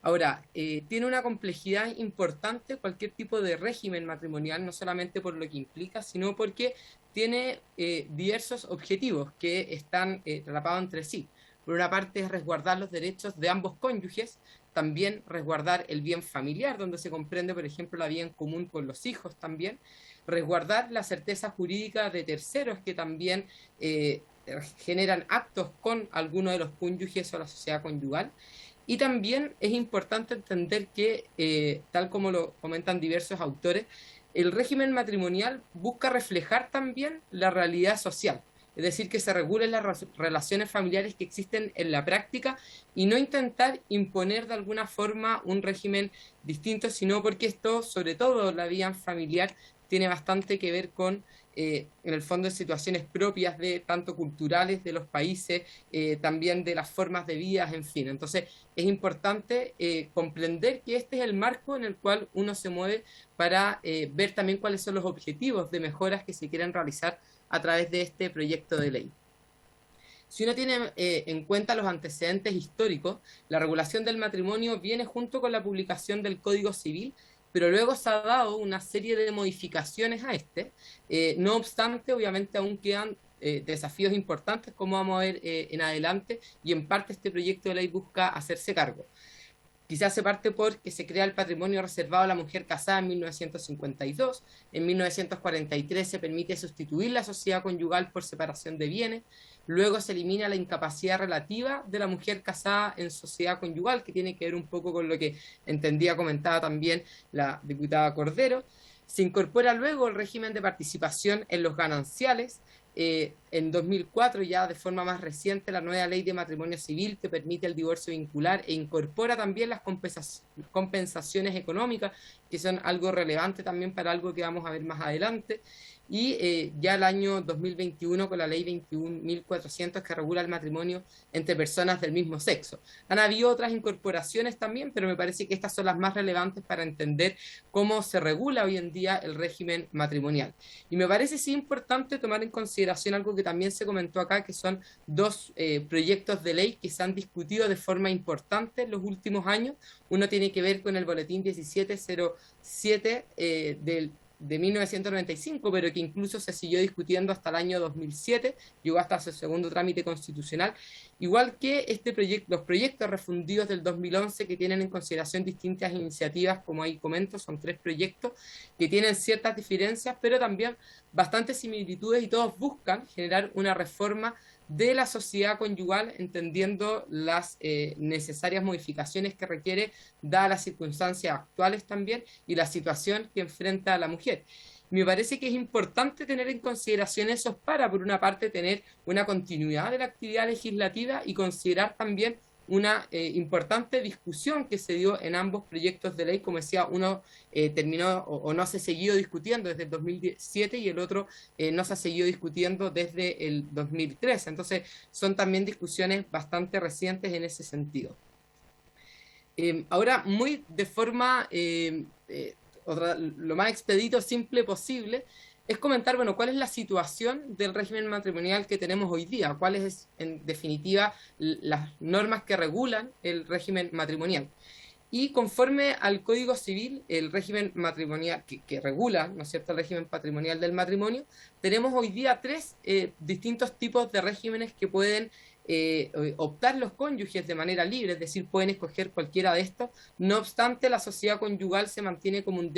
Ahora, tiene una complejidad importante cualquier tipo de régimen matrimonial, no solamente por lo que implica, sino porque tiene diversos objetivos que están traslapados entre sí. Por una parte es resguardar los derechos de ambos cónyuges, también resguardar el bien familiar, donde se comprende, por ejemplo, la vida en común con los hijos también, resguardar la certeza jurídica de terceros que también generan actos con alguno de los cónyuges o la sociedad conyugal. Y también es importante entender que, tal como lo comentan diversos autores, el régimen matrimonial busca reflejar también la realidad social. es decir, que se regulen las relaciones familiares que existen en la práctica y no intentar imponer de alguna forma un régimen distinto, sino porque esto, sobre todo la vida familiar, tiene bastante que ver con, en el fondo, situaciones propias de tanto culturales de los países, también de las formas de vida, en fin. Entonces, es importante comprender que este es el marco en el cual uno se mueve para ver también cuáles son los objetivos de mejoras que se quieren realizar a través de este proyecto de ley. Si uno tiene en cuenta los antecedentes históricos, la regulación del matrimonio viene junto con la publicación del Código Civil, pero luego se ha dado una serie de modificaciones a este. No obstante, obviamente aún quedan desafíos importantes, como vamos a ver en adelante, y en parte este proyecto de ley busca hacerse cargo. Quizás se parte porque se crea el patrimonio reservado a la mujer casada en 1952, en 1943 se permite sustituir la sociedad conyugal por separación de bienes, luego se elimina la incapacidad relativa de la mujer casada en sociedad conyugal, que tiene que ver un poco con lo que comentaba también la diputada Cordero. Se incorpora luego el régimen de participación en los gananciales. En 2004, ya de forma más reciente, la nueva ley de matrimonio civil que permite el divorcio vincular e incorpora también las compensaciones económicas, que son algo relevante también para algo que vamos a ver más adelante. Y ya el año 2021 con la ley 21.400 que regula el matrimonio entre personas del mismo sexo. Han habido otras incorporaciones también, pero me parece que estas son las más relevantes para entender cómo se regula hoy en día el régimen matrimonial. Y me parece sí importante tomar en consideración algo que también se comentó acá, que son dos proyectos de ley que se han discutido de forma importante en los últimos años. Uno tiene que ver con el boletín 1707 de 1995, pero que incluso se siguió discutiendo hasta el año 2007, llegó hasta su segundo trámite constitucional, igual que los proyectos refundidos del 2011 que tienen en consideración distintas iniciativas, como ahí comento, son 3 proyectos que tienen ciertas diferencias, pero también bastantes similitudes, y todos buscan generar una reforma de la sociedad conyugal, entendiendo las necesarias modificaciones que requiere, dadas las circunstancias actuales también, y la situación que enfrenta a la mujer. Me parece que es importante tener en consideración eso para, por una parte, tener una continuidad de la actividad legislativa y considerar también una importante discusión que se dio en ambos proyectos de ley. Como decía, uno terminó o no se ha seguido discutiendo desde el 2007 y el otro no se ha seguido discutiendo desde el 2013. Entonces son también discusiones bastante recientes en ese sentido. Ahora, muy de forma lo más expedito, simple posible, es comentar, bueno, cuál es la situación del régimen matrimonial que tenemos hoy día, cuáles es, en definitiva, las normas que regulan el régimen matrimonial. Y conforme al Código Civil, el régimen matrimonial que regula, ¿no es cierto?, el régimen patrimonial del matrimonio, tenemos hoy día 3 distintos tipos de regímenes que pueden optar los cónyuges de manera libre, es decir, pueden escoger cualquiera de estos. No obstante, la sociedad conyugal se mantiene como un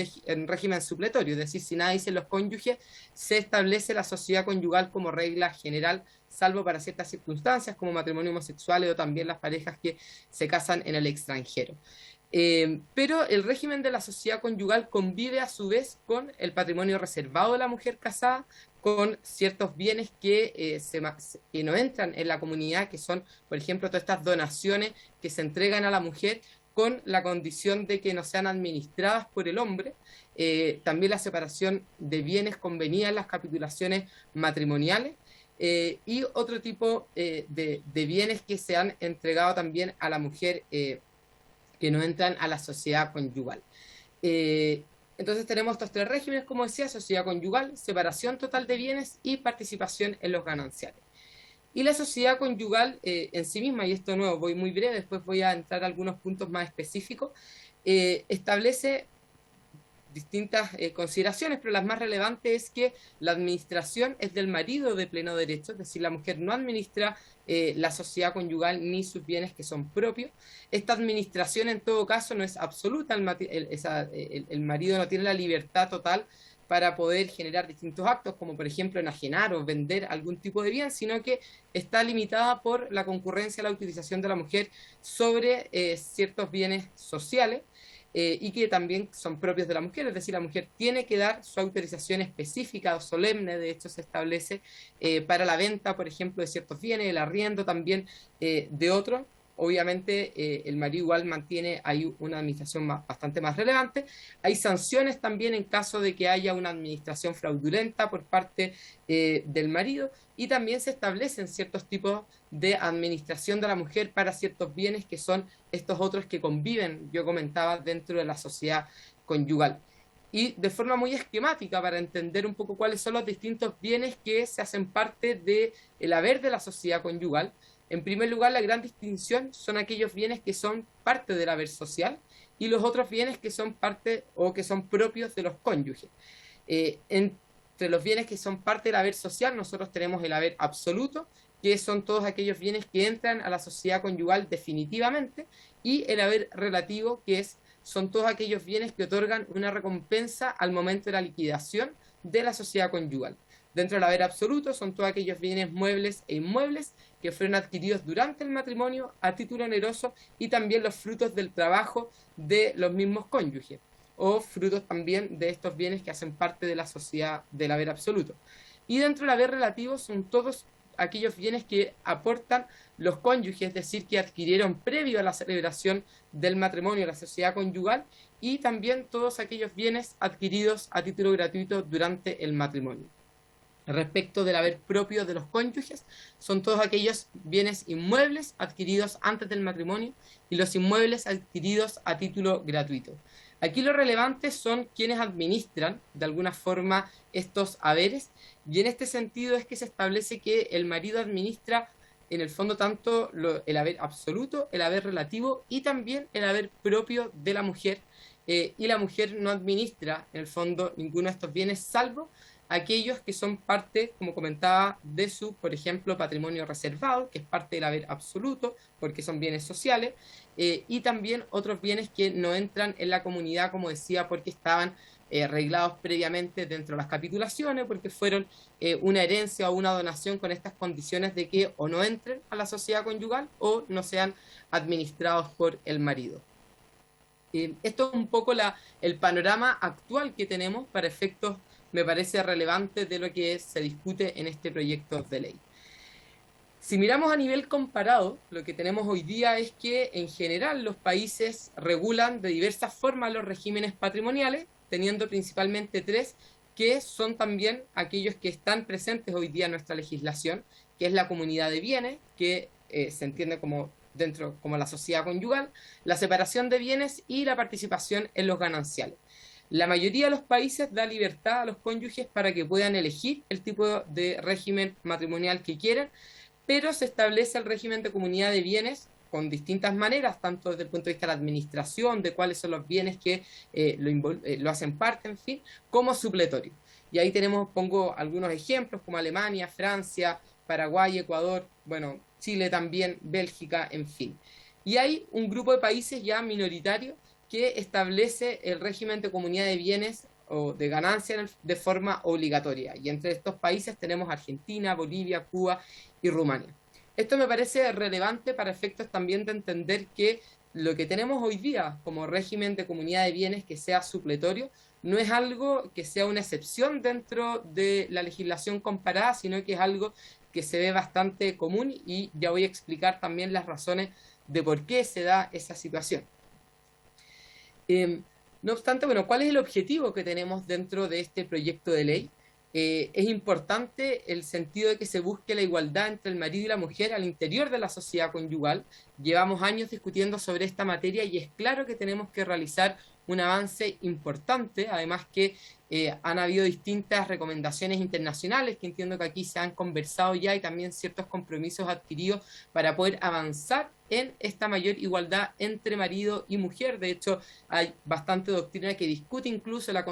régimen supletorio, es decir, si nada dicen los cónyuges, se establece la sociedad conyugal como regla general, salvo para ciertas circunstancias como matrimonio homosexual o también las parejas que se casan en el extranjero. Pero el régimen de la sociedad conyugal convive a su vez con el patrimonio reservado de la mujer casada, con ciertos bienes que no entran en la comunidad, que son, por ejemplo, todas estas donaciones que se entregan a la mujer con la condición de que no sean administradas por el hombre. También la separación de bienes convenida en las capitulaciones matrimoniales, y otro tipo de bienes que se han entregado también a la mujer que no entran a la sociedad conyugal. Entonces tenemos estos 3 regímenes, como decía: sociedad conyugal, separación total de bienes y participación en los gananciales. Y la sociedad conyugal en sí misma, y esto de nuevo voy muy breve, después voy a entrar a algunos puntos más específicos, establece distintas consideraciones, pero las más relevantes es que la administración es del marido de pleno derecho, es decir, la mujer no administra la sociedad conyugal ni sus bienes que son propios. Esta administración en todo caso no es absoluta, el marido no tiene la libertad total para poder generar distintos actos, como por ejemplo enajenar o vender algún tipo de bien, sino que está limitada por la concurrencia a la utilización de la mujer sobre ciertos bienes sociales. y que también son propios de la mujer, es decir, la mujer tiene que dar su autorización específica o solemne, de hecho se establece para la venta, por ejemplo, de ciertos bienes, el arriendo también de otros. Obviamente el marido igual mantiene ahí una administración bastante más relevante. Hay sanciones también en caso de que haya una administración fraudulenta por parte del marido, y también se establecen ciertos tipos de administración de la mujer para ciertos bienes que son estos otros que conviven, yo comentaba, dentro de la sociedad conyugal. Y de forma muy esquemática, para entender un poco cuáles son los distintos bienes que se hacen parte del haber de la sociedad conyugal. En primer lugar, la gran distinción son aquellos bienes que son parte del haber social y los otros bienes que son parte o que son propios de los cónyuges. Entre los bienes que son parte del haber social, nosotros tenemos el haber absoluto, que son todos aquellos bienes que entran a la sociedad conyugal definitivamente, y el haber relativo, que son todos aquellos bienes que otorgan una recompensa al momento de la liquidación de la sociedad conyugal. Dentro del haber absoluto son todos aquellos bienes muebles e inmuebles que fueron adquiridos durante el matrimonio a título oneroso, y también los frutos del trabajo de los mismos cónyuges, o frutos también de estos bienes que hacen parte de la sociedad del haber absoluto. Y dentro del haber relativo son todos aquellos bienes que aportan los cónyuges, es decir, que adquirieron previo a la celebración del matrimonio, la sociedad conyugal, y también todos aquellos bienes adquiridos a título gratuito durante el matrimonio. Respecto del haber propio de los cónyuges, son todos aquellos bienes inmuebles adquiridos antes del matrimonio y los inmuebles adquiridos a título gratuito. Aquí lo relevante son quienes administran de alguna forma estos haberes, y en este sentido es que se establece que el marido administra en el fondo tanto el haber absoluto, el haber relativo y también el haber propio de la mujer, y la mujer no administra en el fondo ninguno de estos bienes salvo aquellos que son parte, como comentaba, de su, por ejemplo, patrimonio reservado, que es parte del haber absoluto, porque son bienes sociales, y también otros bienes que no entran en la comunidad, como decía, porque estaban reglados previamente dentro de las capitulaciones, porque fueron una herencia o una donación con estas condiciones de que o no entren a la sociedad conyugal o no sean administrados por el marido. Esto es un poco el panorama actual que tenemos para efectos, me parece relevante, de lo que se discute en este proyecto de ley. Si miramos a nivel comparado, lo que tenemos hoy día es que en general los países regulan de diversas formas los regímenes patrimoniales, teniendo principalmente tres, que son también aquellos que están presentes hoy día en nuestra legislación, que es la comunidad de bienes, que se entiende como la sociedad conyugal, la separación de bienes y la participación en los gananciales. La mayoría de los países da libertad a los cónyuges para que puedan elegir el tipo de régimen matrimonial que quieran, pero se establece el régimen de comunidad de bienes con distintas maneras, tanto desde el punto de vista de la administración, de cuáles son los bienes que lo hacen parte, en fin, como supletorio. Y ahí pongo algunos ejemplos como Alemania, Francia, Paraguay, Ecuador, bueno, Chile también, Bélgica, en fin. Y hay un grupo de países ya minoritarios que establece el régimen de comunidad de bienes o de ganancia de forma obligatoria. Y entre estos países tenemos Argentina, Bolivia, Cuba y Rumania. Esto me parece relevante para efectos también de entender que lo que tenemos hoy día como régimen de comunidad de bienes que sea supletorio no es algo que sea una excepción dentro de la legislación comparada, sino que es algo que se ve bastante común, y ya voy a explicar también las razones de por qué se da esa situación. No obstante, bueno, ¿cuál es el objetivo que tenemos dentro de este proyecto de ley? Es importante el sentido de que se busque la igualdad entre el marido y la mujer al interior de la sociedad conyugal. Llevamos años discutiendo sobre esta materia y es claro que tenemos que realizar un avance importante, además que han habido distintas recomendaciones internacionales que entiendo que aquí se han conversado ya, y también ciertos compromisos adquiridos para poder avanzar en esta mayor igualdad entre marido y mujer. De hecho, hay bastante doctrina que discute incluso la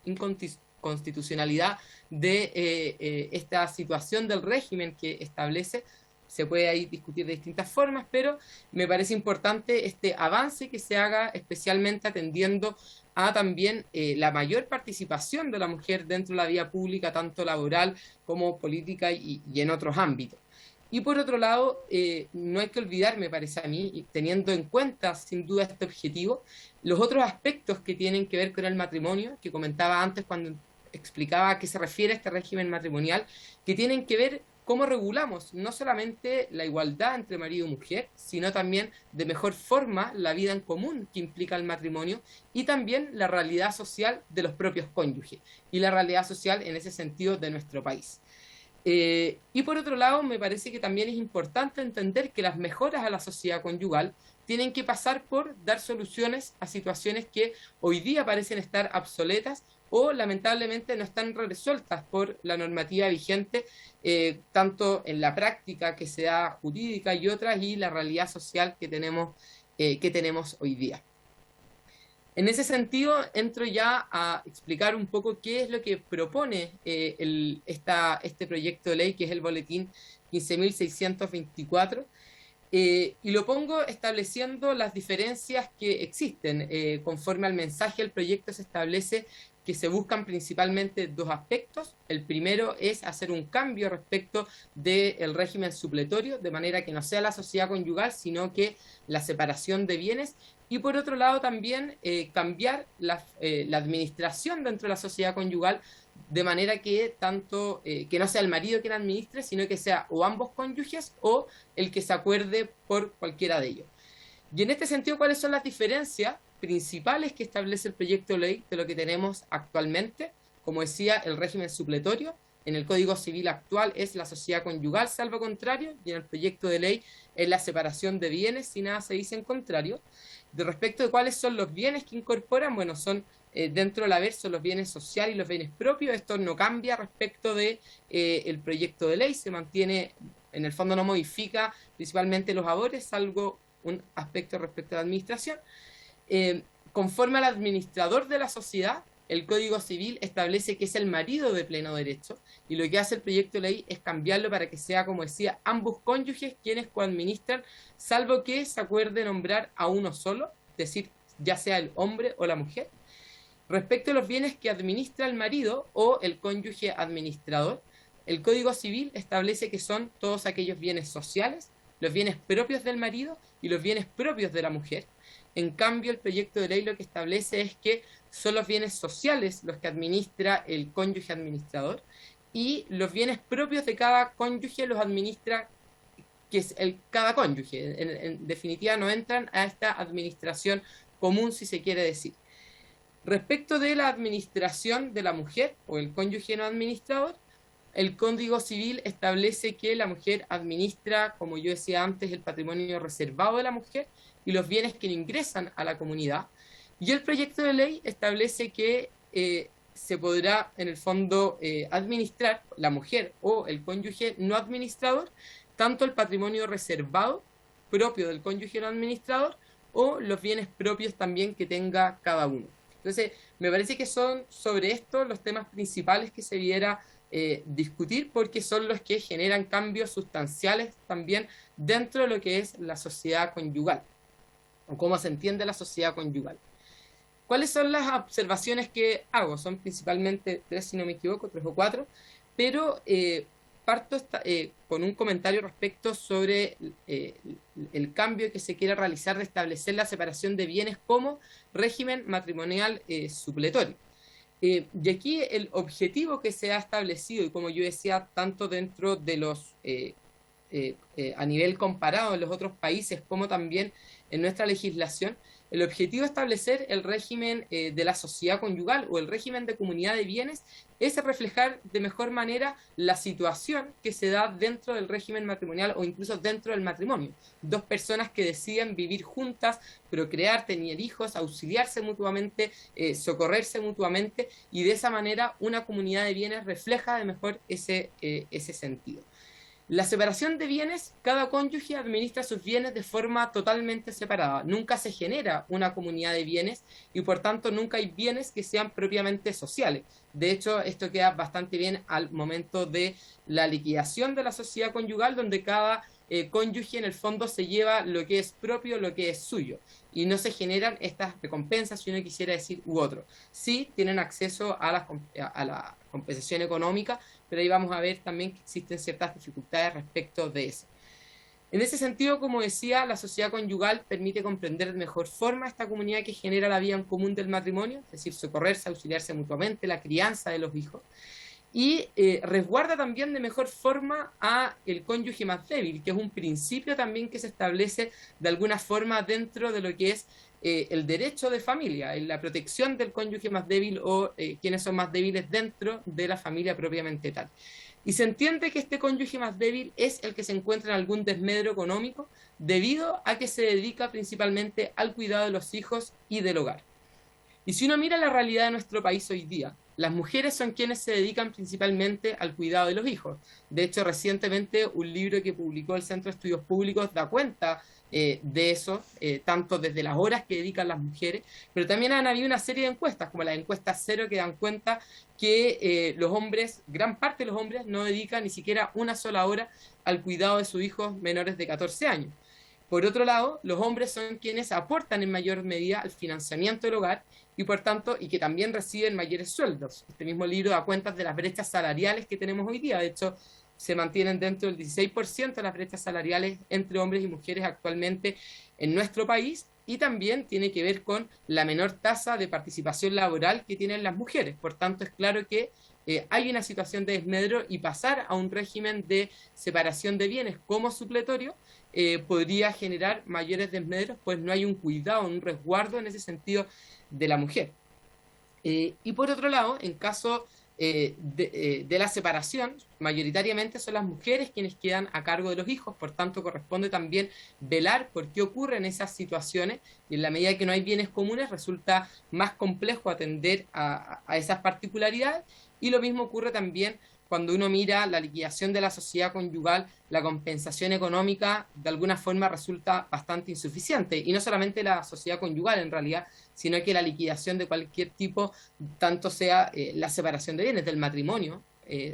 inconstitucionalidad de esta situación del régimen que establece. Se puede ahí discutir de distintas formas, pero me parece importante este avance que se haga, especialmente atendiendo a también la mayor participación de la mujer dentro de la vida pública, tanto laboral como política y en otros ámbitos. Y por otro lado, no hay que olvidar, me parece a mí, y teniendo en cuenta sin duda este objetivo, los otros aspectos que tienen que ver con el matrimonio, que comentaba antes cuando explicaba a qué se refiere este régimen matrimonial, que tienen que ver cómo regulamos no solamente la igualdad entre marido y mujer, sino también de mejor forma la vida en común que implica el matrimonio y también la realidad social de los propios cónyuges y la realidad social en ese sentido de nuestro país. Y por otro lado, me parece que también es importante entender que las mejoras a la sociedad conyugal tienen que pasar por dar soluciones a situaciones que hoy día parecen estar obsoletas o lamentablemente no están resueltas por la normativa vigente, tanto en la práctica que se da jurídica y otras, y la realidad social que tenemos hoy día. En ese sentido, entro ya a explicar un poco qué es lo que propone este proyecto de ley, que es el boletín 15.624, y lo pongo estableciendo las diferencias que existen. Conforme al mensaje del proyecto se establece que se buscan principalmente dos aspectos. El primero es hacer un cambio respecto del régimen supletorio, de manera que no sea la sociedad conyugal, sino que la separación de bienes. Y por otro lado también cambiar la administración dentro de la sociedad conyugal, de manera que que no sea el marido quien administre, sino que sea o ambos cónyuges o el que se acuerde por cualquiera de ellos. Y en este sentido, ¿cuáles son las diferencias principales que establece el proyecto de ley de lo que tenemos actualmente? Como decía, el régimen supletorio en el Código Civil actual es la sociedad conyugal, salvo contrario, y en el proyecto de ley es la separación de bienes, si nada se dice en contrario. De respecto de cuáles son los bienes que incorporan, bueno, son dentro del haber son los bienes sociales y los bienes propios. Esto no cambia respecto de el proyecto de ley, se mantiene, en el fondo no modifica principalmente los haberes, salvo un aspecto respecto a la administración. Conforme al administrador de la sociedad, el Código Civil establece que es el marido de pleno derecho, y lo que hace el proyecto de ley es cambiarlo para que sea, como decía, ambos cónyuges quienes coadministran, salvo que se acuerde nombrar a uno solo, es decir, ya sea el hombre o la mujer. Respecto a los bienes que administra el marido o el cónyuge administrador, el Código Civil establece que son todos aquellos bienes sociales, los bienes propios del marido y los bienes propios de la mujer. En cambio, el proyecto de ley lo que establece es que son los bienes sociales los que administra el cónyuge administrador, y los bienes propios de cada cónyuge los administra cada cónyuge. En definitiva, no entran a esta administración común, si se quiere decir. Respecto de la administración de la mujer o el cónyuge no administrador, el Código Civil establece que la mujer administra, como yo decía antes, el patrimonio reservado de la mujer y los bienes que ingresan a la comunidad. Y el proyecto de ley establece que se podrá, en el fondo, administrar la mujer o el cónyuge no administrador, tanto el patrimonio reservado propio del cónyuge no administrador o los bienes propios también que tenga cada uno. Entonces, me parece que son sobre esto los temas principales que se debiera discutir, porque son los que generan cambios sustanciales también dentro de lo que es la sociedad conyugal, o cómo se entiende la sociedad conyugal. ¿Cuáles son las observaciones que hago? Son principalmente 3, si no me equivoco, 3 o 4, pero parto con un comentario respecto sobre el cambio que se quiere realizar de establecer la separación de bienes como régimen matrimonial supletorio. Y aquí el objetivo que se ha establecido, y como yo decía, tanto dentro de los a nivel comparado en los otros países como también en nuestra legislación, el objetivo de establecer el régimen de la sociedad conyugal o el régimen de comunidad de bienes es reflejar de mejor manera la situación que se da dentro del régimen matrimonial o incluso dentro del matrimonio. Dos personas que deciden vivir juntas, procrear, tener hijos, auxiliarse mutuamente, socorrerse mutuamente, y de esa manera una comunidad de bienes refleja de mejor ese sentido. La separación de bienes, cada cónyuge administra sus bienes de forma totalmente separada. Nunca se genera una comunidad de bienes y por tanto nunca hay bienes que sean propiamente sociales. De hecho, esto queda bastante bien al momento de la liquidación de la sociedad conyugal, donde cada cónyuge en el fondo se lleva lo que es propio, lo que es suyo, y no se generan estas recompensas, si uno quisiera decir, u otro. Sí tienen acceso a la compensación económica pero ahí vamos a ver también que existen ciertas dificultades respecto de eso. En ese sentido, como decía, la sociedad conyugal permite comprender de mejor forma esta comunidad que genera la vida en común del matrimonio, es decir, socorrerse, auxiliarse mutuamente, la crianza de los hijos, y resguarda también de mejor forma a el cónyuge más débil, que es un principio también que se establece de alguna forma dentro de lo que es el derecho de familia, en la protección del cónyuge más débil o quienes son más débiles dentro de la familia propiamente tal. Y se entiende que este cónyuge más débil es el que se encuentra en algún desmedro económico debido a que se dedica principalmente al cuidado de los hijos y del hogar. Y si uno mira la realidad de nuestro país hoy día, las mujeres son quienes se dedican principalmente al cuidado de los hijos. De hecho, recientemente un libro que publicó el Centro de Estudios Públicos da cuenta de eso, tanto desde las horas que dedican las mujeres, pero también han habido una serie de encuestas, como las encuestas Cero, que dan cuenta que los hombres, gran parte de los hombres, no dedican ni siquiera una sola hora al cuidado de sus hijos menores de 14 años. Por otro lado, los hombres son quienes aportan en mayor medida al financiamiento del hogar y por tanto, y que también reciben mayores sueldos. Este mismo libro da cuenta de las brechas salariales que tenemos hoy día. De hecho, se mantienen dentro del 16% de las brechas salariales entre hombres y mujeres actualmente en nuestro país, y también tiene que ver con la menor tasa de participación laboral que tienen las mujeres. Por tanto, es claro que hay una situación de desmedro, y pasar a un régimen de separación de bienes como supletorio podría generar mayores desmedros, pues no hay un cuidado, un resguardo en ese sentido de la mujer. Y por otro lado, en caso de la separación, mayoritariamente son las mujeres quienes quedan a cargo de los hijos, por tanto corresponde también velar por qué ocurren esas situaciones, y en la medida que no hay bienes comunes resulta más complejo atender a esas particularidades, y lo mismo ocurre también cuando uno mira la liquidación de la sociedad conyugal. La compensación económica de alguna forma resulta bastante insuficiente, y no solamente la sociedad conyugal en realidad, sino que la liquidación de cualquier tipo, tanto sea la separación de bienes del matrimonio,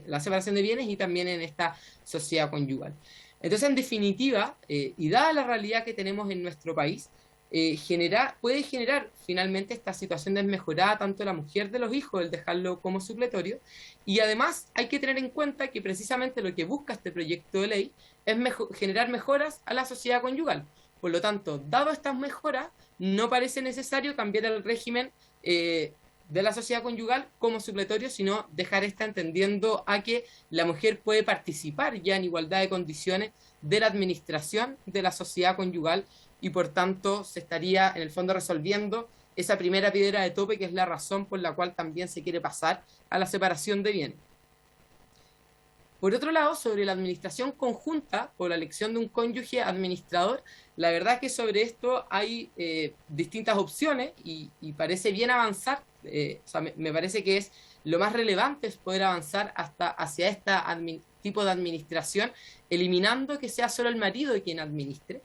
la separación de bienes, y también en esta sociedad conyugal. Entonces, en definitiva, y dada la realidad que tenemos en nuestro país, puede generar finalmente esta situación desmejorada tanto de la mujer de los hijos, el dejarlo como supletorio, y además hay que tener en cuenta que precisamente lo que busca este proyecto de ley es generar mejoras a la sociedad conyugal. Por lo tanto, dado estas mejoras, no parece necesario cambiar el régimen de la sociedad conyugal como supletorio, sino dejar esta entendiendo a que la mujer puede participar ya en igualdad de condiciones de la administración de la sociedad conyugal, y por tanto se estaría en el fondo resolviendo esa primera piedra de tope, que es la razón por la cual también se quiere pasar a la separación de bienes. Por otro lado, sobre la administración conjunta o la elección de un cónyuge administrador, la verdad es que sobre esto hay distintas opciones, y parece bien avanzar. O sea, me parece que es lo más relevante es poder avanzar hacia este tipo de administración, eliminando que sea solo el marido quien administre.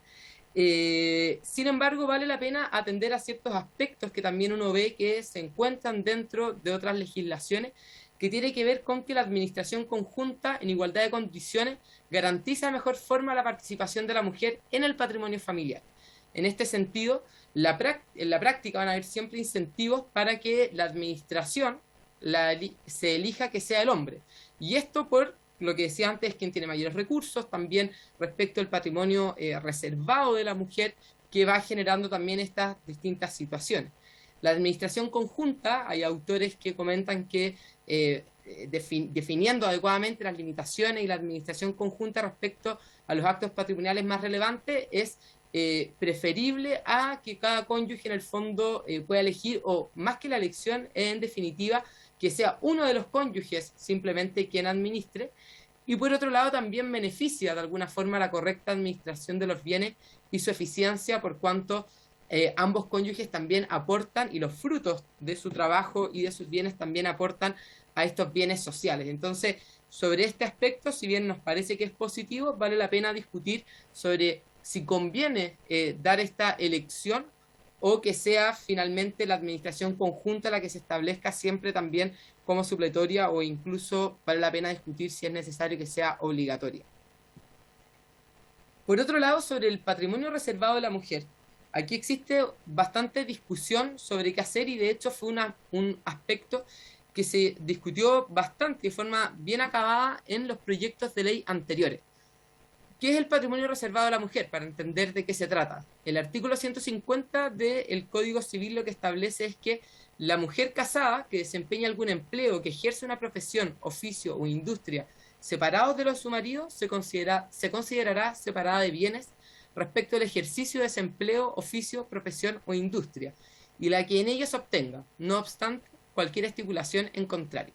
Sin embargo, vale la pena atender a ciertos aspectos que también uno ve que se encuentran dentro de otras legislaciones, que tiene que ver con que la administración conjunta en igualdad de condiciones garantiza de mejor forma la participación de la mujer en el patrimonio familiar. En este sentido, en la práctica van a haber siempre incentivos para que la administración se elija que sea el hombre. Y esto por lo que decía antes, quien tiene mayores recursos, también respecto al patrimonio reservado de la mujer, que va generando también estas distintas situaciones. La administración conjunta, hay autores que comentan que definiendo adecuadamente las limitaciones y la administración conjunta respecto a los actos patrimoniales más relevantes, es preferible a que cada cónyuge en el fondo pueda elegir, o más que la elección, en definitiva, que sea uno de los cónyuges simplemente quien administre. Y por otro lado también beneficia de alguna forma la correcta administración de los bienes y su eficiencia, por cuanto ambos cónyuges también aportan, y los frutos de su trabajo y de sus bienes también aportan a estos bienes sociales. Entonces, sobre este aspecto, si bien nos parece que es positivo, vale la pena discutir sobre si conviene dar esta elección, o que sea finalmente la administración conjunta la que se establezca siempre también como supletoria, o incluso vale la pena discutir si es necesario que sea obligatoria. Por otro lado, sobre el patrimonio reservado de la mujer, aquí existe bastante discusión sobre qué hacer, y de hecho fue un aspecto que se discutió bastante de forma bien acabada en los proyectos de ley anteriores. ¿Qué es el patrimonio reservado a la mujer? Para entender de qué se trata. El artículo 150 del Código Civil lo que establece es que la mujer casada que desempeña algún empleo, que ejerce una profesión, oficio o industria separados de los de su marido, se considerará separada de bienes respecto al ejercicio de ese empleo, oficio, profesión o industria, y la que en ellos obtenga, no obstante cualquier estipulación en contrario.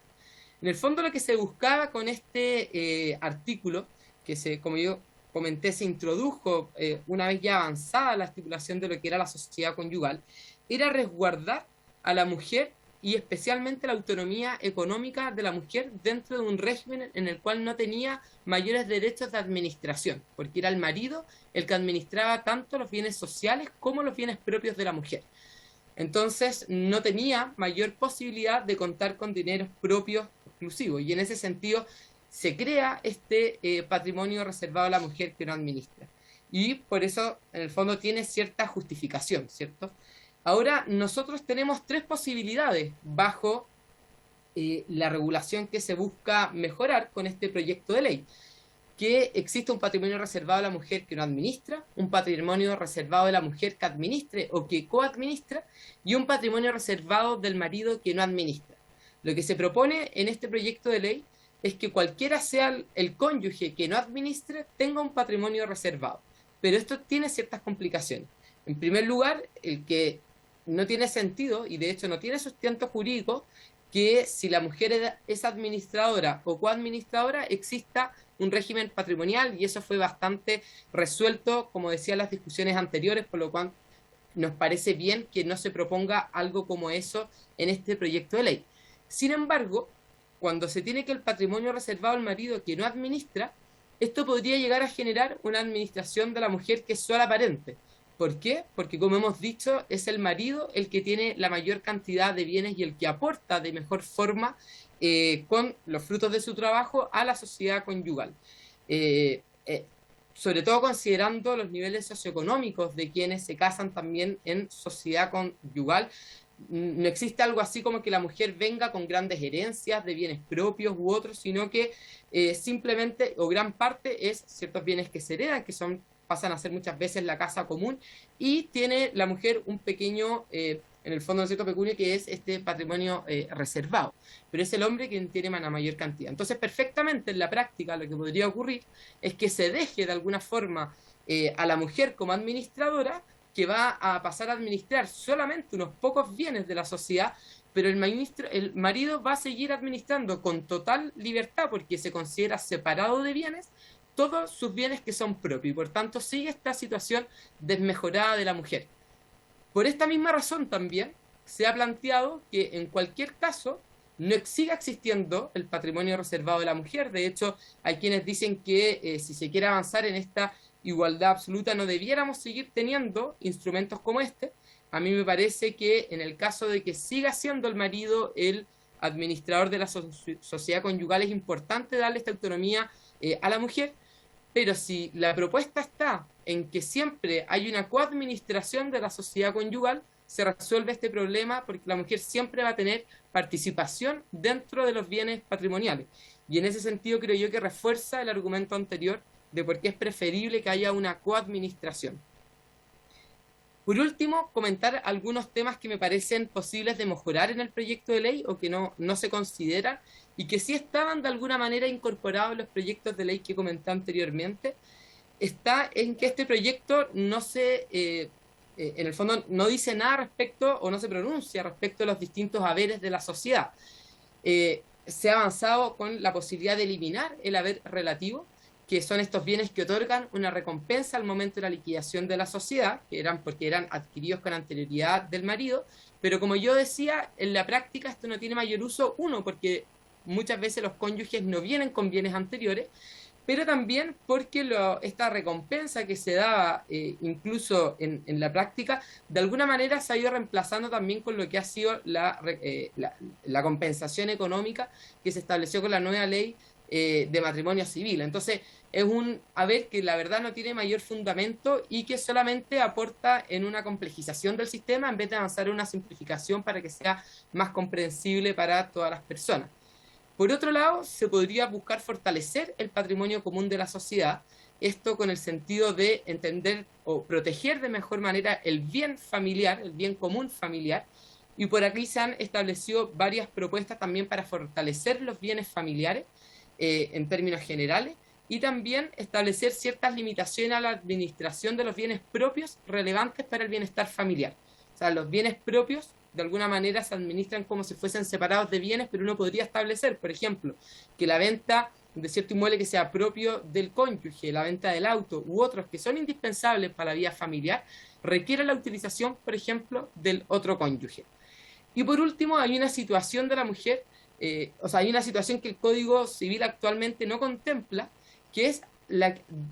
En el fondo lo que se buscaba con este artículo, que como yo comenté, se introdujo una vez ya avanzada la estipulación de lo que era la sociedad conyugal, era resguardar a la mujer y especialmente la autonomía económica de la mujer dentro de un régimen en el cual no tenía mayores derechos de administración, porque era el marido el que administraba tanto los bienes sociales como los bienes propios de la mujer. Entonces no tenía mayor posibilidad de contar con dineros propios exclusivos, y en ese sentido se crea este patrimonio reservado a la mujer que no administra. Y por eso, en el fondo, tiene cierta justificación, ¿cierto? Ahora, nosotros tenemos tres posibilidades bajo la regulación que se busca mejorar con este proyecto de ley. Que existe un patrimonio reservado a la mujer que no administra, un patrimonio reservado de la mujer que administre o que coadministra, y un patrimonio reservado del marido que no administra. Lo que se propone en este proyecto de ley es que cualquiera sea el cónyuge que no administre tenga un patrimonio reservado. Pero esto tiene ciertas complicaciones. En primer lugar, el que no tiene sentido, y de hecho no tiene sustento jurídico, que si la mujer es administradora o coadministradora exista un régimen patrimonial, y eso fue bastante resuelto, como decía en las discusiones anteriores, por lo cual nos parece bien que no se proponga algo como eso en este proyecto de ley. Sin embargo, cuando se tiene que el patrimonio reservado al marido que no administra, esto podría llegar a generar una administración de la mujer que es solaparente. ¿Por qué? Porque, como hemos dicho, es el marido el que tiene la mayor cantidad de bienes y el que aporta de mejor forma con los frutos de su trabajo a la sociedad conyugal. Sobre todo considerando los niveles socioeconómicos de quienes se casan también en sociedad conyugal. No existe algo así como que la mujer venga con grandes herencias de bienes propios u otros, sino que simplemente, o gran parte, es ciertos bienes que se heredan, que pasan a ser muchas veces la casa común, y tiene la mujer un pequeño, en el fondo, un cierto peculio que es este patrimonio reservado, pero es el hombre quien tiene una mayor cantidad. Entonces, perfectamente en la práctica lo que podría ocurrir es que se deje de alguna forma a la mujer como administradora, que va a pasar a administrar solamente unos pocos bienes de la sociedad, pero el marido va a seguir administrando con total libertad, porque se considera separado de bienes, todos sus bienes que son propios, y por tanto sigue esta situación desmejorada de la mujer. Por esta misma razón también se ha planteado que en cualquier caso no siga existiendo el patrimonio reservado de la mujer. De hecho, hay quienes dicen que si se quiere avanzar en esta igualdad absoluta no debiéramos seguir teniendo instrumentos como este. A mí me parece que en el caso de que siga siendo el marido el administrador de la sociedad conyugal, es importante darle esta autonomía a la mujer, pero si la propuesta está en que siempre hay una coadministración de la sociedad conyugal, se resuelve este problema, porque la mujer siempre va a tener participación dentro de los bienes patrimoniales. Y en ese sentido creo yo que refuerza el argumento anterior de por qué es preferible que haya una coadministración. Por último, comentar algunos temas que me parecen posibles de mejorar en el proyecto de ley o que no se consideran y que sí estaban de alguna manera incorporados en los proyectos de ley que comenté anteriormente. Está en que este proyecto no en el fondo no dice nada respecto o no se pronuncia respecto a los distintos haberes de la sociedad. Se ha avanzado con la posibilidad de eliminar el haber relativo, que son estos bienes que otorgan una recompensa al momento de la liquidación de la sociedad, porque eran adquiridos con anterioridad del marido, pero como yo decía, en la práctica esto no tiene mayor uso, porque muchas veces los cónyuges no vienen con bienes anteriores, pero también porque esta recompensa que se daba incluso en la práctica, de alguna manera se ha ido reemplazando también con lo que ha sido la compensación económica que se estableció con la nueva ley de matrimonio civil. Entonces, es un haber que la verdad no tiene mayor fundamento y que solamente aporta en una complejización del sistema en vez de avanzar en una simplificación para que sea más comprensible para todas las personas. Por otro lado, se podría buscar fortalecer el patrimonio común de la sociedad, esto con el sentido de entender o proteger de mejor manera el bien familiar, el bien común familiar, y por aquí se han establecido varias propuestas también para fortalecer los bienes familiares en términos generales, y también establecer ciertas limitaciones a la administración de los bienes propios relevantes para el bienestar familiar. O sea, los bienes propios de alguna manera se administran como si fuesen separados de bienes, pero uno podría establecer, por ejemplo, que la venta de cierto inmueble que sea propio del cónyuge, la venta del auto u otros que son indispensables para la vida familiar, requiere la utilización, por ejemplo, del otro cónyuge. Y por último, hay una situación de la mujer, hay una situación que el Código Civil actualmente no contempla, que es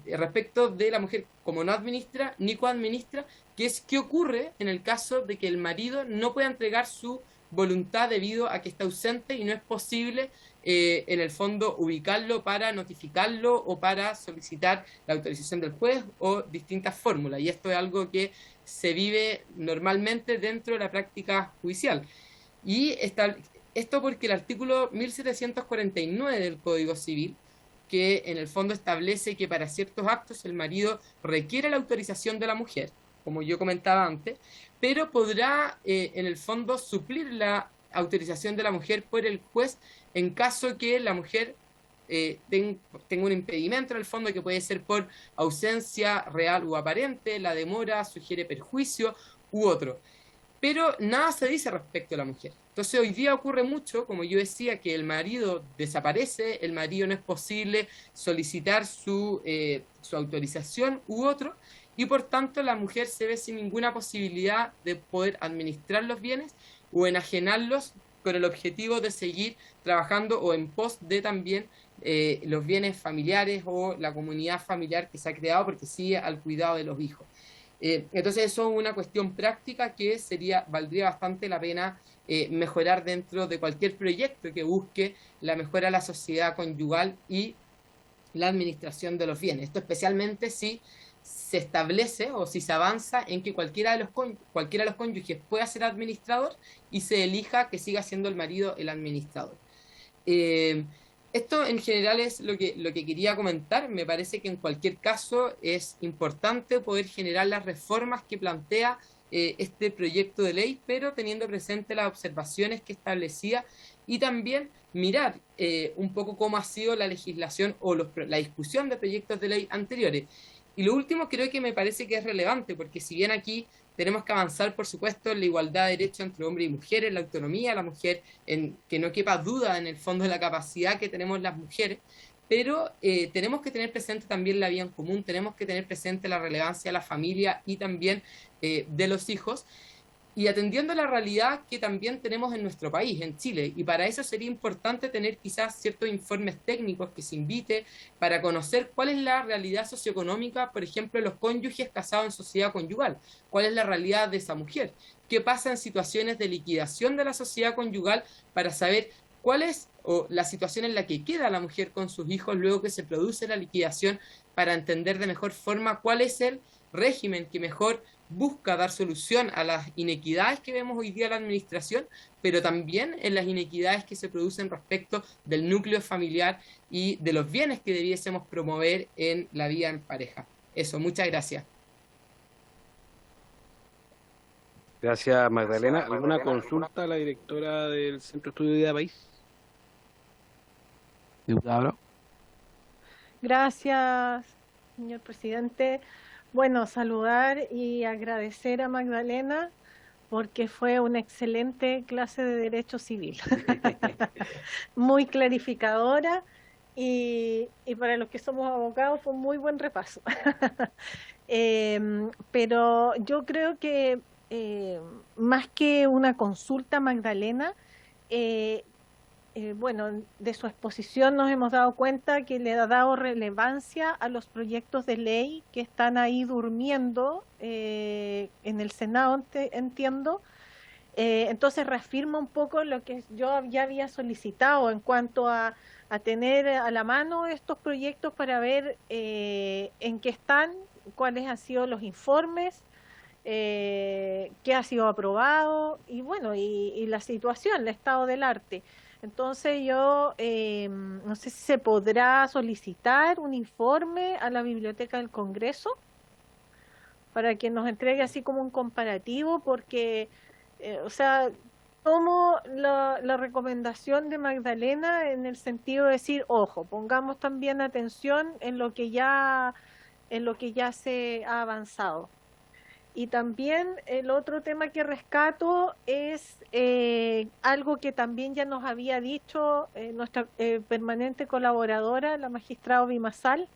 respecto de la mujer como no administra ni coadministra, que es qué ocurre en el caso de que el marido no pueda entregar su voluntad debido a que está ausente y no es posible en el fondo ubicarlo para notificarlo o para solicitar la autorización del juez o distintas fórmulas. Y esto es algo que se vive normalmente dentro de la práctica judicial. Y esto porque el artículo 1749 del Código Civil, que en el fondo establece que para ciertos actos el marido requiere la autorización de la mujer, como yo comentaba antes, pero podrá en el fondo suplir la autorización de la mujer por el juez en caso que la mujer tenga un impedimento en el fondo, que puede ser por ausencia real o aparente, la demora sugiere perjuicio u otro. Pero nada se dice respecto a la mujer. Entonces hoy día ocurre mucho, como yo decía, que el marido desaparece, el marido no es posible solicitar su autorización u otro, y por tanto la mujer se ve sin ninguna posibilidad de poder administrar los bienes o enajenarlos con el objetivo de seguir trabajando o en pos de también los bienes familiares o la comunidad familiar que se ha creado porque sigue al cuidado de los hijos. Entonces eso es una cuestión práctica que valdría bastante la pena mejorar dentro de cualquier proyecto que busque la mejora de la sociedad conyugal y la administración de los bienes. Esto especialmente si se establece o si se avanza en que cualquiera de los cónyuges pueda ser administrador y se elija que siga siendo el marido el administrador. Esto en general es lo que quería comentar. Me parece que en cualquier caso es importante poder generar las reformas que plantea este proyecto de ley, pero teniendo presente las observaciones que establecía y también mirar un poco cómo ha sido la legislación o la discusión de proyectos de ley anteriores. Y lo último creo que me parece que es relevante, porque si bien aquí tenemos que avanzar, por supuesto, en la igualdad de derechos entre hombres y mujeres, en la autonomía de la mujer, en que no quepa duda en el fondo de la capacidad que tenemos las mujeres, pero tenemos que tener presente también la vida en común, tenemos que tener presente la relevancia de la familia y también de los hijos, y atendiendo a la realidad que también tenemos en nuestro país, en Chile, y para eso sería importante tener quizás ciertos informes técnicos que se invite para conocer cuál es la realidad socioeconómica, por ejemplo, de los cónyuges casados en sociedad conyugal, cuál es la realidad de esa mujer, qué pasa en situaciones de liquidación de la sociedad conyugal para saber cuál es la situación en la que queda la mujer con sus hijos luego que se produce la liquidación, para entender de mejor forma cuál es el régimen que mejor busca dar solución a las inequidades que vemos hoy día en la administración, pero también en las inequidades que se producen respecto del núcleo familiar y de los bienes que debiésemos promover en la vida en pareja. Eso, muchas gracias. Gracias, Magdalena. ¿Alguna consulta a la directora del Centro de Estudio de Vida País? Diputado. Gracias, señor presidente. Bueno, saludar y agradecer a Magdalena porque fue una excelente clase de Derecho Civil, muy clarificadora y para los que somos abogados fue un muy buen repaso. Pero yo creo que más que una consulta, Magdalena, bueno, de su exposición nos hemos dado cuenta que le ha dado relevancia a los proyectos de ley que están ahí durmiendo en el Senado, entiendo, Entonces reafirma un poco lo que yo ya había solicitado en cuanto a tener a la mano estos proyectos para ver en qué están, cuáles han sido los informes, qué ha sido aprobado y bueno, y la situación, el estado del arte. Entonces yo no sé si se podrá solicitar un informe a la Biblioteca del Congreso para que nos entregue así como un comparativo, porque, o sea, tomo la recomendación de Magdalena en el sentido de decir, ojo, pongamos también atención en lo que ya se ha avanzado. Y también el otro tema que rescato es algo que también ya nos había dicho nuestra permanente colaboradora, la magistrada Bimasal,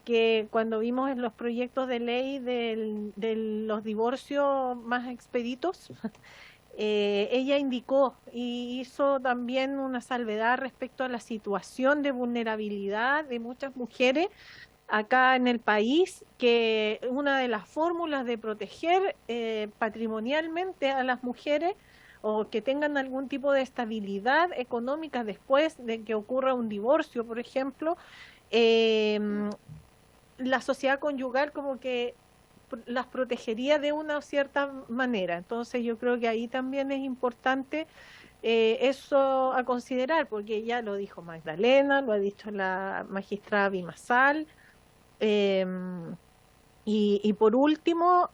que cuando vimos en los proyectos de ley de los divorcios más expeditos, ella indicó y hizo también una salvedad respecto a la situación de vulnerabilidad de muchas mujeres acá en el país, que una de las fórmulas de proteger patrimonialmente a las mujeres o que tengan algún tipo de estabilidad económica después de que ocurra un divorcio, por ejemplo, la sociedad conyugal como que las protegería de una cierta manera. Entonces yo creo que ahí también es importante eso a considerar, porque ya lo dijo Magdalena, lo ha dicho la magistrada Bimasal. Y por último,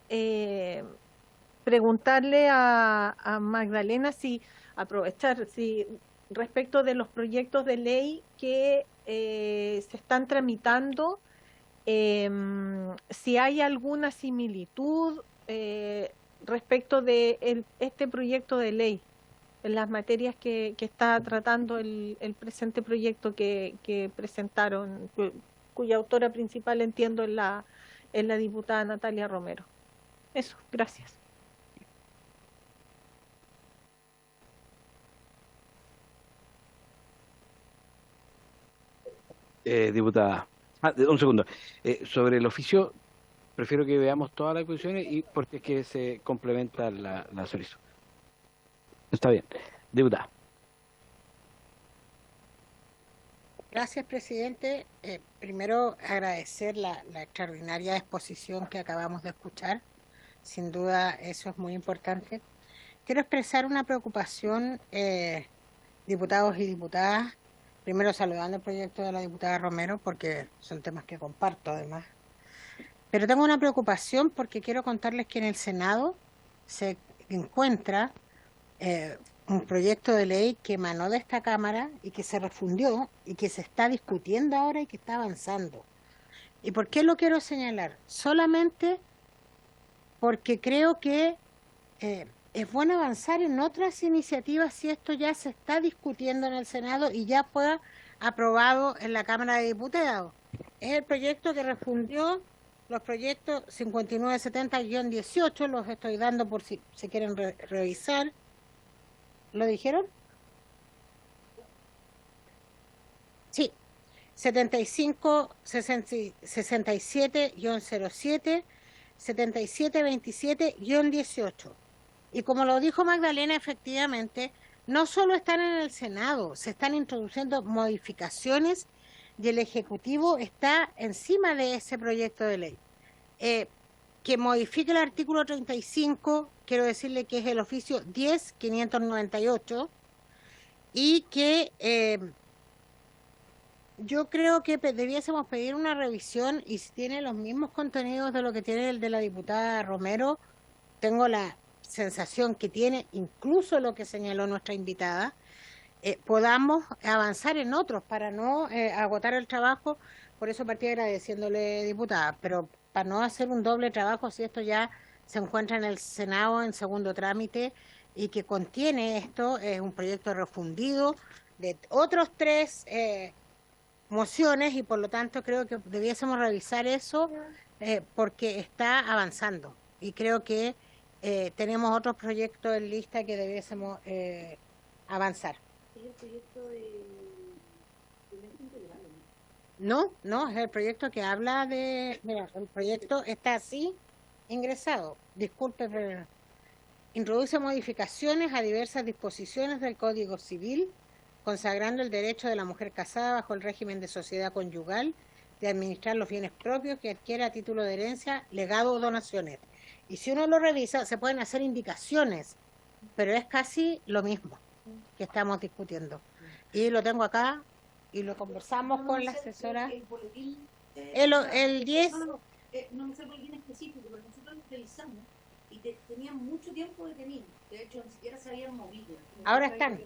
preguntarle a Magdalena si aprovechar, si respecto de los proyectos de ley que se están tramitando, si hay alguna similitud respecto de este proyecto de ley en las materias que está tratando el presente proyecto que presentaron, cuya autora principal entiendo es la diputada Natalia Romero. Eso, gracias. Diputada, un segundo. Sobre el oficio, prefiero que veamos todas las exposiciones y porque es que se complementa la solicitud. Está bien. Diputada. Gracias, presidente. Primero, agradecer la extraordinaria exposición que acabamos de escuchar. Sin duda, eso es muy importante. Quiero expresar una preocupación, diputados y diputadas. Primero, saludando el proyecto de la diputada Romero, porque son temas que comparto, además. Pero tengo una preocupación porque quiero contarles que en el Senado se encuentra un proyecto de ley que emanó de esta Cámara y que se refundió y que se está discutiendo ahora y que está avanzando. ¿Y por qué lo quiero señalar? Solamente porque creo que es bueno avanzar en otras iniciativas si esto ya se está discutiendo en el Senado y ya fue aprobado en la Cámara de Diputados. Es el proyecto que refundió los proyectos 5970-18, los estoy dando por si se quieren revisar. ¿Lo dijeron? Sí, 75-67-07, 7727-18. Y como lo dijo Magdalena, efectivamente, no solo están en el Senado, se están introduciendo modificaciones y el Ejecutivo está encima de ese proyecto de ley. Que modifique el artículo 35, quiero decirle que es el oficio 10.598, y que yo creo que debiésemos pedir una revisión y si tiene los mismos contenidos de lo que tiene el de la diputada Romero, tengo la sensación que tiene incluso lo que señaló nuestra invitada, podamos avanzar en otros para no agotar el trabajo. Por eso partí agradeciéndole, diputada, pero para no hacer un doble trabajo, si esto ya se encuentra en el Senado en segundo trámite y que contiene esto, es un proyecto refundido de otros 3 mociones y por lo tanto creo que debiésemos revisar eso porque está avanzando y creo que tenemos otros proyectos en lista que debiésemos avanzar. ¿Es el proyecto de integral? No, es el proyecto que habla de... Mira, el proyecto está así ingresado. Disculpe, pero introduce modificaciones a diversas disposiciones del Código Civil, consagrando el derecho de la mujer casada bajo el régimen de sociedad conyugal de administrar los bienes propios que adquiera a título de herencia, legado o donaciones. Y si uno lo revisa, se pueden hacer indicaciones, pero es casi lo mismo que estamos discutiendo. Y lo tengo acá y lo conversamos con la asesora. El 10... No me sé el boletín específico, pero nosotros lo revisamos y tenían mucho tiempo detenidos. De hecho, ni siquiera se habían movido. Ahora están.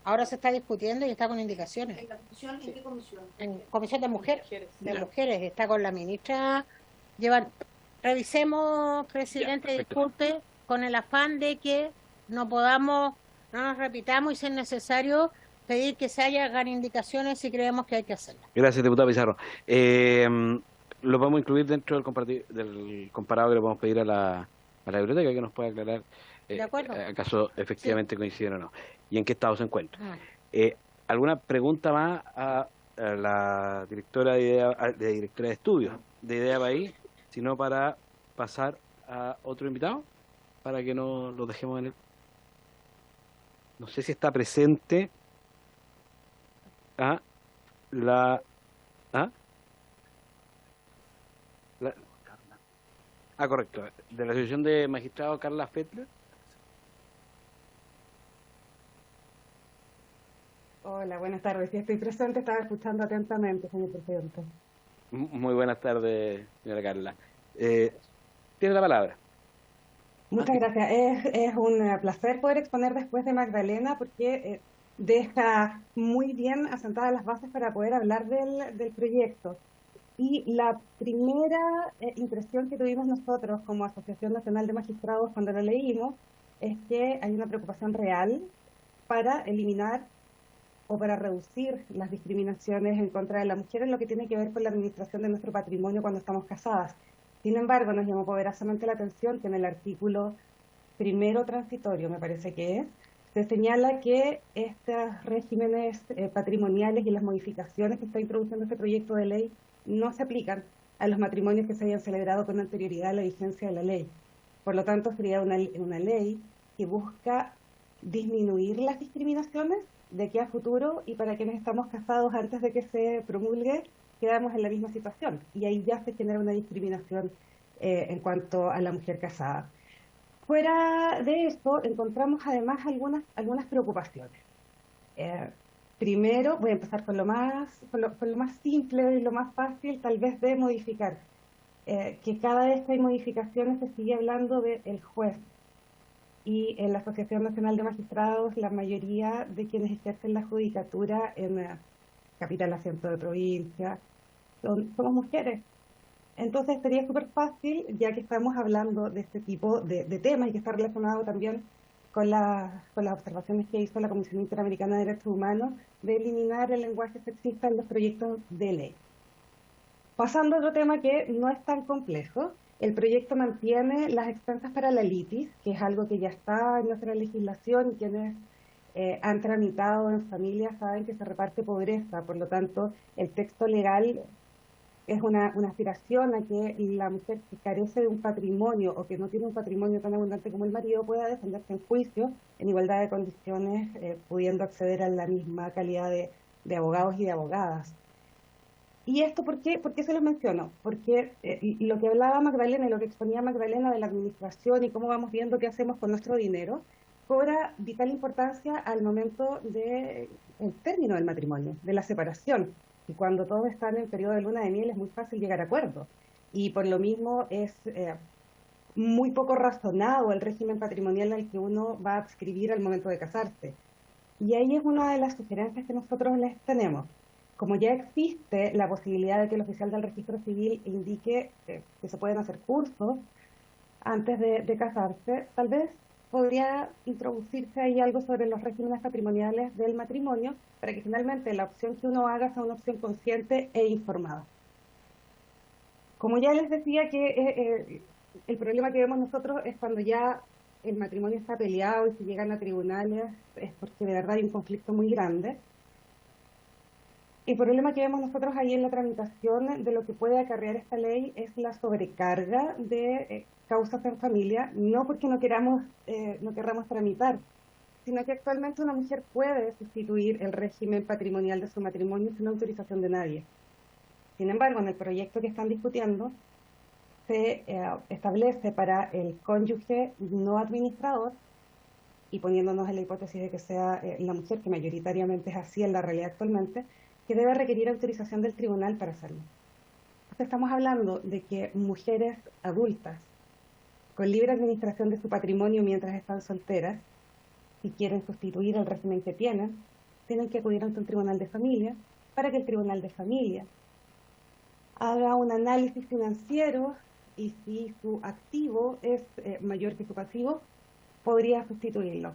Ahora se está discutiendo y está con indicaciones. ¿En la comisión? ¿En qué comisión? En comisión de mujeres. Está con la ministra. Revisemos, presidente, disculpe, con el afán de que no nos repitamos y si es necesario pedir que se hagan indicaciones si creemos que hay que hacerlas. Gracias, diputado Pizarro. Lo podemos incluir dentro del comparado que le podemos pedir a la biblioteca, que nos pueda aclarar acaso efectivamente coinciden o no, y en qué estado se encuentra. ¿Alguna pregunta más a la directora de estudios de Idea País, sino para pasar a otro invitado, para que no lo dejemos en el... No sé si está presente correcto, de la Asociación de Magistrados Carla Fettler. Hola, buenas tardes. Sí, estoy presente, estaba escuchando atentamente, señor presidente. Muy buenas tardes, señora Carla. Tiene la palabra. Muchas gracias. Es un placer poder exponer después de Magdalena porque deja muy bien asentadas las bases para poder hablar del proyecto. Y la primera impresión que tuvimos nosotros como Asociación Nacional de Magistrados cuando lo leímos es que hay una preocupación real para eliminar o para reducir las discriminaciones en contra de la mujer en lo que tiene que ver con la administración de nuestro patrimonio cuando estamos casadas. Sin embargo, nos llamó poderosamente la atención que en el artículo primero transitorio, me parece que es, se señala que estos regímenes patrimoniales y las modificaciones que está introduciendo este proyecto de ley no se aplican a los matrimonios que se hayan celebrado con anterioridad a la vigencia de la ley. Por lo tanto, sería una ley que busca disminuir las discriminaciones de aquí a futuro, y para quienes estamos casados antes de que se promulgue, quedamos en la misma situación. Y ahí ya se genera una discriminación en cuanto a la mujer casada. Fuera de esto, encontramos además algunas preocupaciones. Primero, voy a empezar con lo más simple y lo más fácil, tal vez, de modificar. Que cada vez que hay modificaciones se sigue hablando del juez. Y en la Asociación Nacional de Magistrados, la mayoría de quienes ejercen la judicatura en capital, asiento de provincia, somos mujeres. Entonces sería súper fácil, ya que estamos hablando de este tipo de temas y que está relacionado también con las observaciones que hizo la Comisión Interamericana de Derechos Humanos, de eliminar el lenguaje sexista en los proyectos de ley. Pasando a otro tema que no es tan complejo, el proyecto mantiene las expensas para la litis, que es algo que ya está en nuestra legislación, y quienes han tramitado en familia saben que se reparte pobreza. Por lo tanto, el texto legal es una aspiración a que la mujer que carece de un patrimonio o que no tiene un patrimonio tan abundante como el marido pueda defenderse en juicio en igualdad de condiciones, pudiendo acceder a la misma calidad de abogados y de abogadas. ¿Y esto por qué se los menciono? Porque lo que hablaba Magdalena y lo que exponía Magdalena de la administración y cómo vamos viendo qué hacemos con nuestro dinero, cobra vital importancia al momento del término del matrimonio, de la separación. Y cuando todos están en periodo de luna de miel es muy fácil llegar a acuerdos. Y por lo mismo es muy poco razonado el régimen patrimonial al que uno va a adscribir al momento de casarse. Y ahí es una de las sugerencias que nosotros les tenemos. Como ya existe la posibilidad de que el oficial del registro civil indique que se pueden hacer cursos antes de casarse, tal vez podría introducirse ahí algo sobre los regímenes patrimoniales del matrimonio para que finalmente la opción que uno haga sea una opción consciente e informada. Como ya les decía, que el problema que vemos nosotros es cuando ya el matrimonio está peleado y se llegan a tribunales, es porque de verdad hay un conflicto muy grande. El problema que vemos nosotros ahí en la tramitación de lo que puede acarrear esta ley es la sobrecarga de causas en familia, no porque no queramos tramitar, sino que actualmente una mujer puede sustituir el régimen patrimonial de su matrimonio sin autorización de nadie. Sin embargo, en el proyecto que están discutiendo, se establece para el cónyuge no administrador, y poniéndonos en la hipótesis de que sea la mujer, que mayoritariamente es así en la realidad actualmente, que debe requerir autorización del tribunal para hacerlo. Entonces estamos hablando de que mujeres adultas, con libre administración de su patrimonio mientras están solteras, y quieren sustituir el régimen que tienen que acudir ante un tribunal de familia, para que el tribunal de familia haga un análisis financiero, y si su activo es mayor que su pasivo, podría sustituirlo.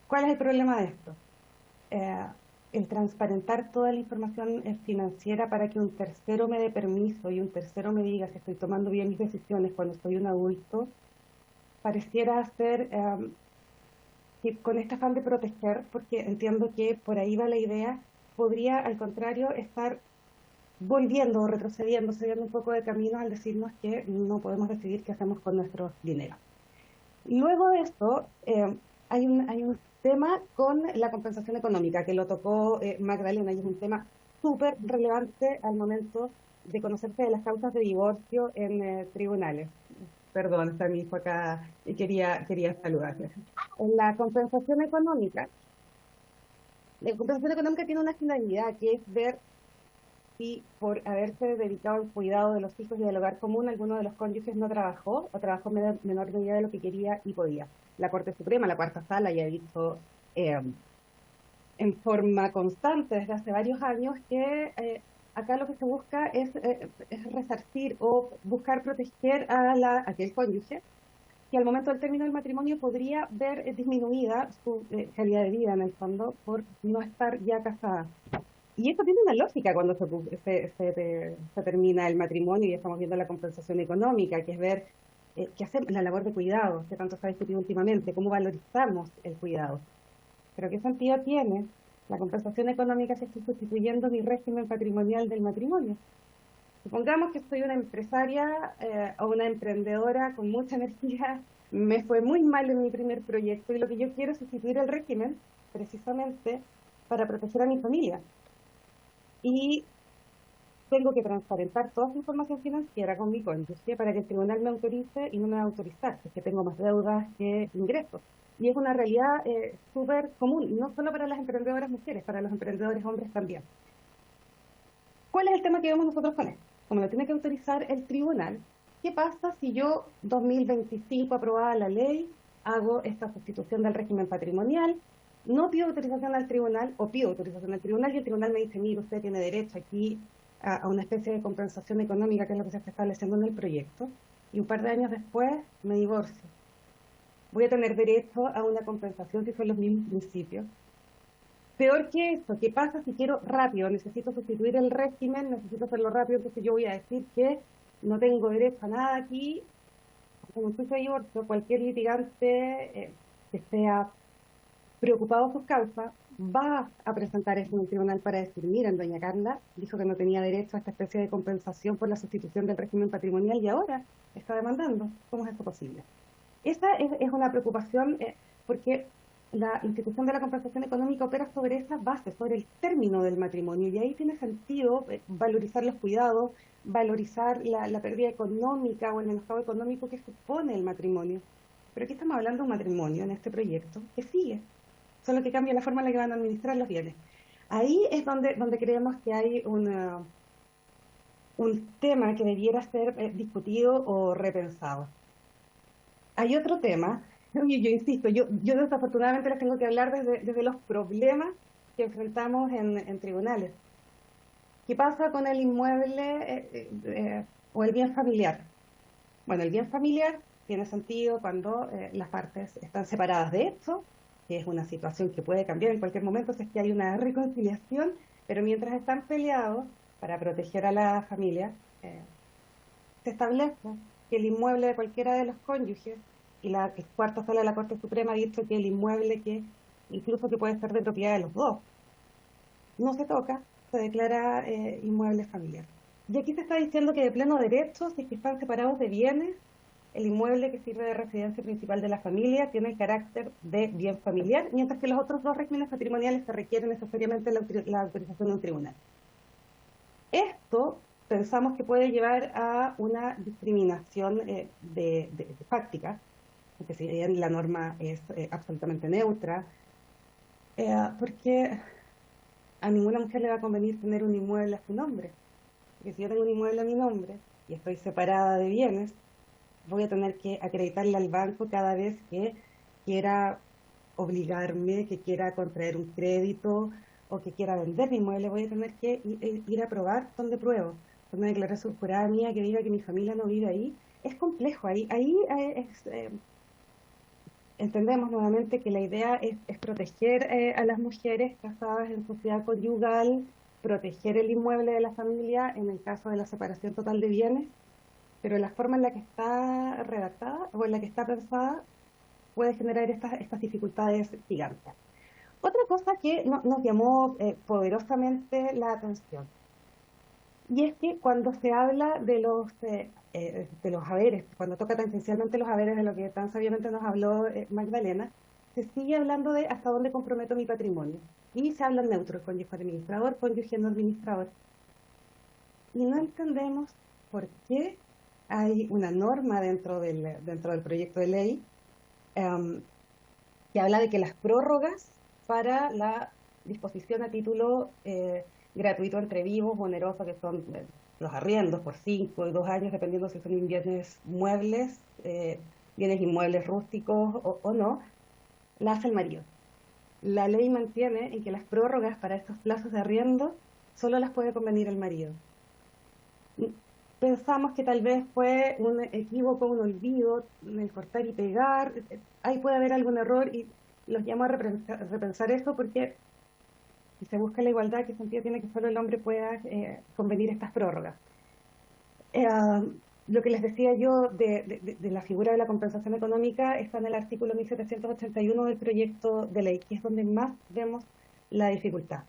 ¿Cuál es el problema de esto? El transparentar toda la información financiera para que un tercero me dé permiso y un tercero me diga si estoy tomando bien mis decisiones cuando soy un adulto, pareciera ser que con este afán de proteger, porque entiendo que por ahí va la idea, podría al contrario estar volviendo o retrocediendo, cediendo un poco de camino al decirnos que no podemos decidir qué hacemos con nuestro dinero. Luego de esto, hay un tema con la compensación económica, que lo tocó Magdalena, y es un tema súper relevante al momento de conocerse de las causas de divorcio en tribunales. Perdón, está mi hijo acá y quería saludarle. La compensación económica tiene una finalidad, que es ver si por haberse dedicado al cuidado de los hijos y del hogar común, alguno de los cónyuges no trabajó o trabajó en menor medida de lo que quería y podía. La Corte Suprema, la Cuarta Sala, ya ha dicho en forma constante desde hace varios años que acá lo que se busca es resarcir o buscar proteger a aquel cónyuge que al momento del término del matrimonio podría ver disminuida su calidad de vida, en el fondo, por no estar ya casada. Y esto tiene una lógica cuando se termina el matrimonio y estamos viendo la compensación económica, que es ver qué hacemos, la labor de cuidado, que tanto se ha discutido últimamente, cómo valorizamos el cuidado. Pero ¿qué sentido tiene la compensación económica si estoy sustituyendo mi régimen patrimonial del matrimonio? Supongamos que soy una empresaria o una emprendedora con mucha energía, me fue muy mal en mi primer proyecto y lo que yo quiero es sustituir el régimen precisamente para proteger a mi familia. Y tengo que transparentar toda esa información financiera con mi cónyuge para que el tribunal me autorice y no me va a autorizar, porque tengo más deudas que ingresos. Y es una realidad súper común, no solo para las emprendedoras mujeres, para los emprendedores hombres también. ¿Cuál es el tema que vemos nosotros con esto? Como lo tiene que autorizar el tribunal, ¿qué pasa si yo, 2025, aprobada la ley, hago esta sustitución del régimen patrimonial, no pido autorización al tribunal, o pido autorización al tribunal, y el tribunal me dice, mire, usted tiene derecho aquí a una especie de compensación económica, que es lo que se está estableciendo en el proyecto, y un par de años después me divorcio? Voy a tener derecho a una compensación si son los mismos principios. Peor que eso, ¿qué pasa si quiero rápido? Necesito sustituir el régimen, necesito hacerlo rápido, entonces yo voy a decir que no tengo derecho a nada aquí. En un juicio de divorcio, cualquier litigante que sea preocupado por sus causas va a presentar eso en el tribunal para decir, miren, doña Carla dijo que no tenía derecho a esta especie de compensación por la sustitución del régimen patrimonial y ahora está demandando. ¿Cómo es esto posible? Esa es una preocupación porque la institución de la compensación económica opera sobre esa base, sobre el término del matrimonio, y ahí tiene sentido valorizar los cuidados, valorizar la pérdida económica o el menoscabo económico que supone el matrimonio. Pero aquí estamos hablando de un matrimonio en este proyecto que sigue, solo que cambia la forma en la que van a administrar los bienes. Ahí es donde creemos que hay un tema que debiera ser discutido o repensado. Hay otro tema. Yo insisto, yo desafortunadamente les tengo que hablar desde los problemas que enfrentamos en tribunales. ¿Qué pasa con el inmueble o el bien familiar? Bueno, el bien familiar tiene sentido cuando las partes están separadas de hecho, que es una situación que puede cambiar en cualquier momento si es que hay una reconciliación, pero mientras están peleados, para proteger a la familia, se establece que el inmueble de cualquiera de los cónyuges, y la Cuarta Sala de la Corte Suprema ha dicho que el inmueble incluso que puede ser de propiedad de los dos, no se toca se declara inmueble familiar. Y aquí se está diciendo que de pleno derecho, si es que están separados de bienes, el inmueble que sirve de residencia principal de la familia tiene el carácter de bien familiar, mientras que los otros dos regímenes patrimoniales se requieren necesariamente la autorización de un tribunal. Esto pensamos que puede llevar a una discriminación de fáctica, porque si bien la norma es absolutamente neutra, porque a ninguna mujer le va a convenir tener un inmueble a su nombre. Porque si yo tengo un inmueble a mi nombre y estoy separada de bienes, voy a tener que acreditarle al banco cada vez que quiera obligarme, que quiera contraer un crédito o que quiera vender mi inmueble. Voy a tener que ir a probar donde pruebo, donde declarar su jurada mía que diga que mi familia no vive ahí. Es complejo, entendemos nuevamente que la idea es proteger a las mujeres casadas en sociedad conyugal, proteger el inmueble de la familia en el caso de la separación total de bienes, pero la forma en la que está redactada o en la que está pensada puede generar estas dificultades gigantes. Otra cosa que nos llamó poderosamente la atención, y es que cuando se habla de los haberes, cuando toca tangencialmente los haberes de lo que tan sabiamente nos habló Magdalena, se sigue hablando de hasta dónde comprometo mi patrimonio. Y se habla en neutro, cónyuge administrador, cónyuge no administrador. Y no entendemos por qué hay una norma dentro del proyecto de ley que habla de que las prórrogas para la disposición a título gratuito entre vivos o oneroso, que son los arriendos por 5 y 2 años, dependiendo si son bienes muebles, bienes inmuebles rústicos o no, la hace el marido. La ley mantiene en que las prórrogas para estos plazos de arriendo solo las puede convenir el marido. Pensamos que tal vez fue un equívoco, un olvido, en el cortar y pegar, ahí puede haber algún error y los llamo a repensar eso, porque si se busca la igualdad, ¿qué sentido tiene que solo el hombre pueda convenir estas prórrogas? Lo que les decía yo de la figura de la compensación económica está en el artículo 1781 del proyecto de ley, que es donde más vemos la dificultad.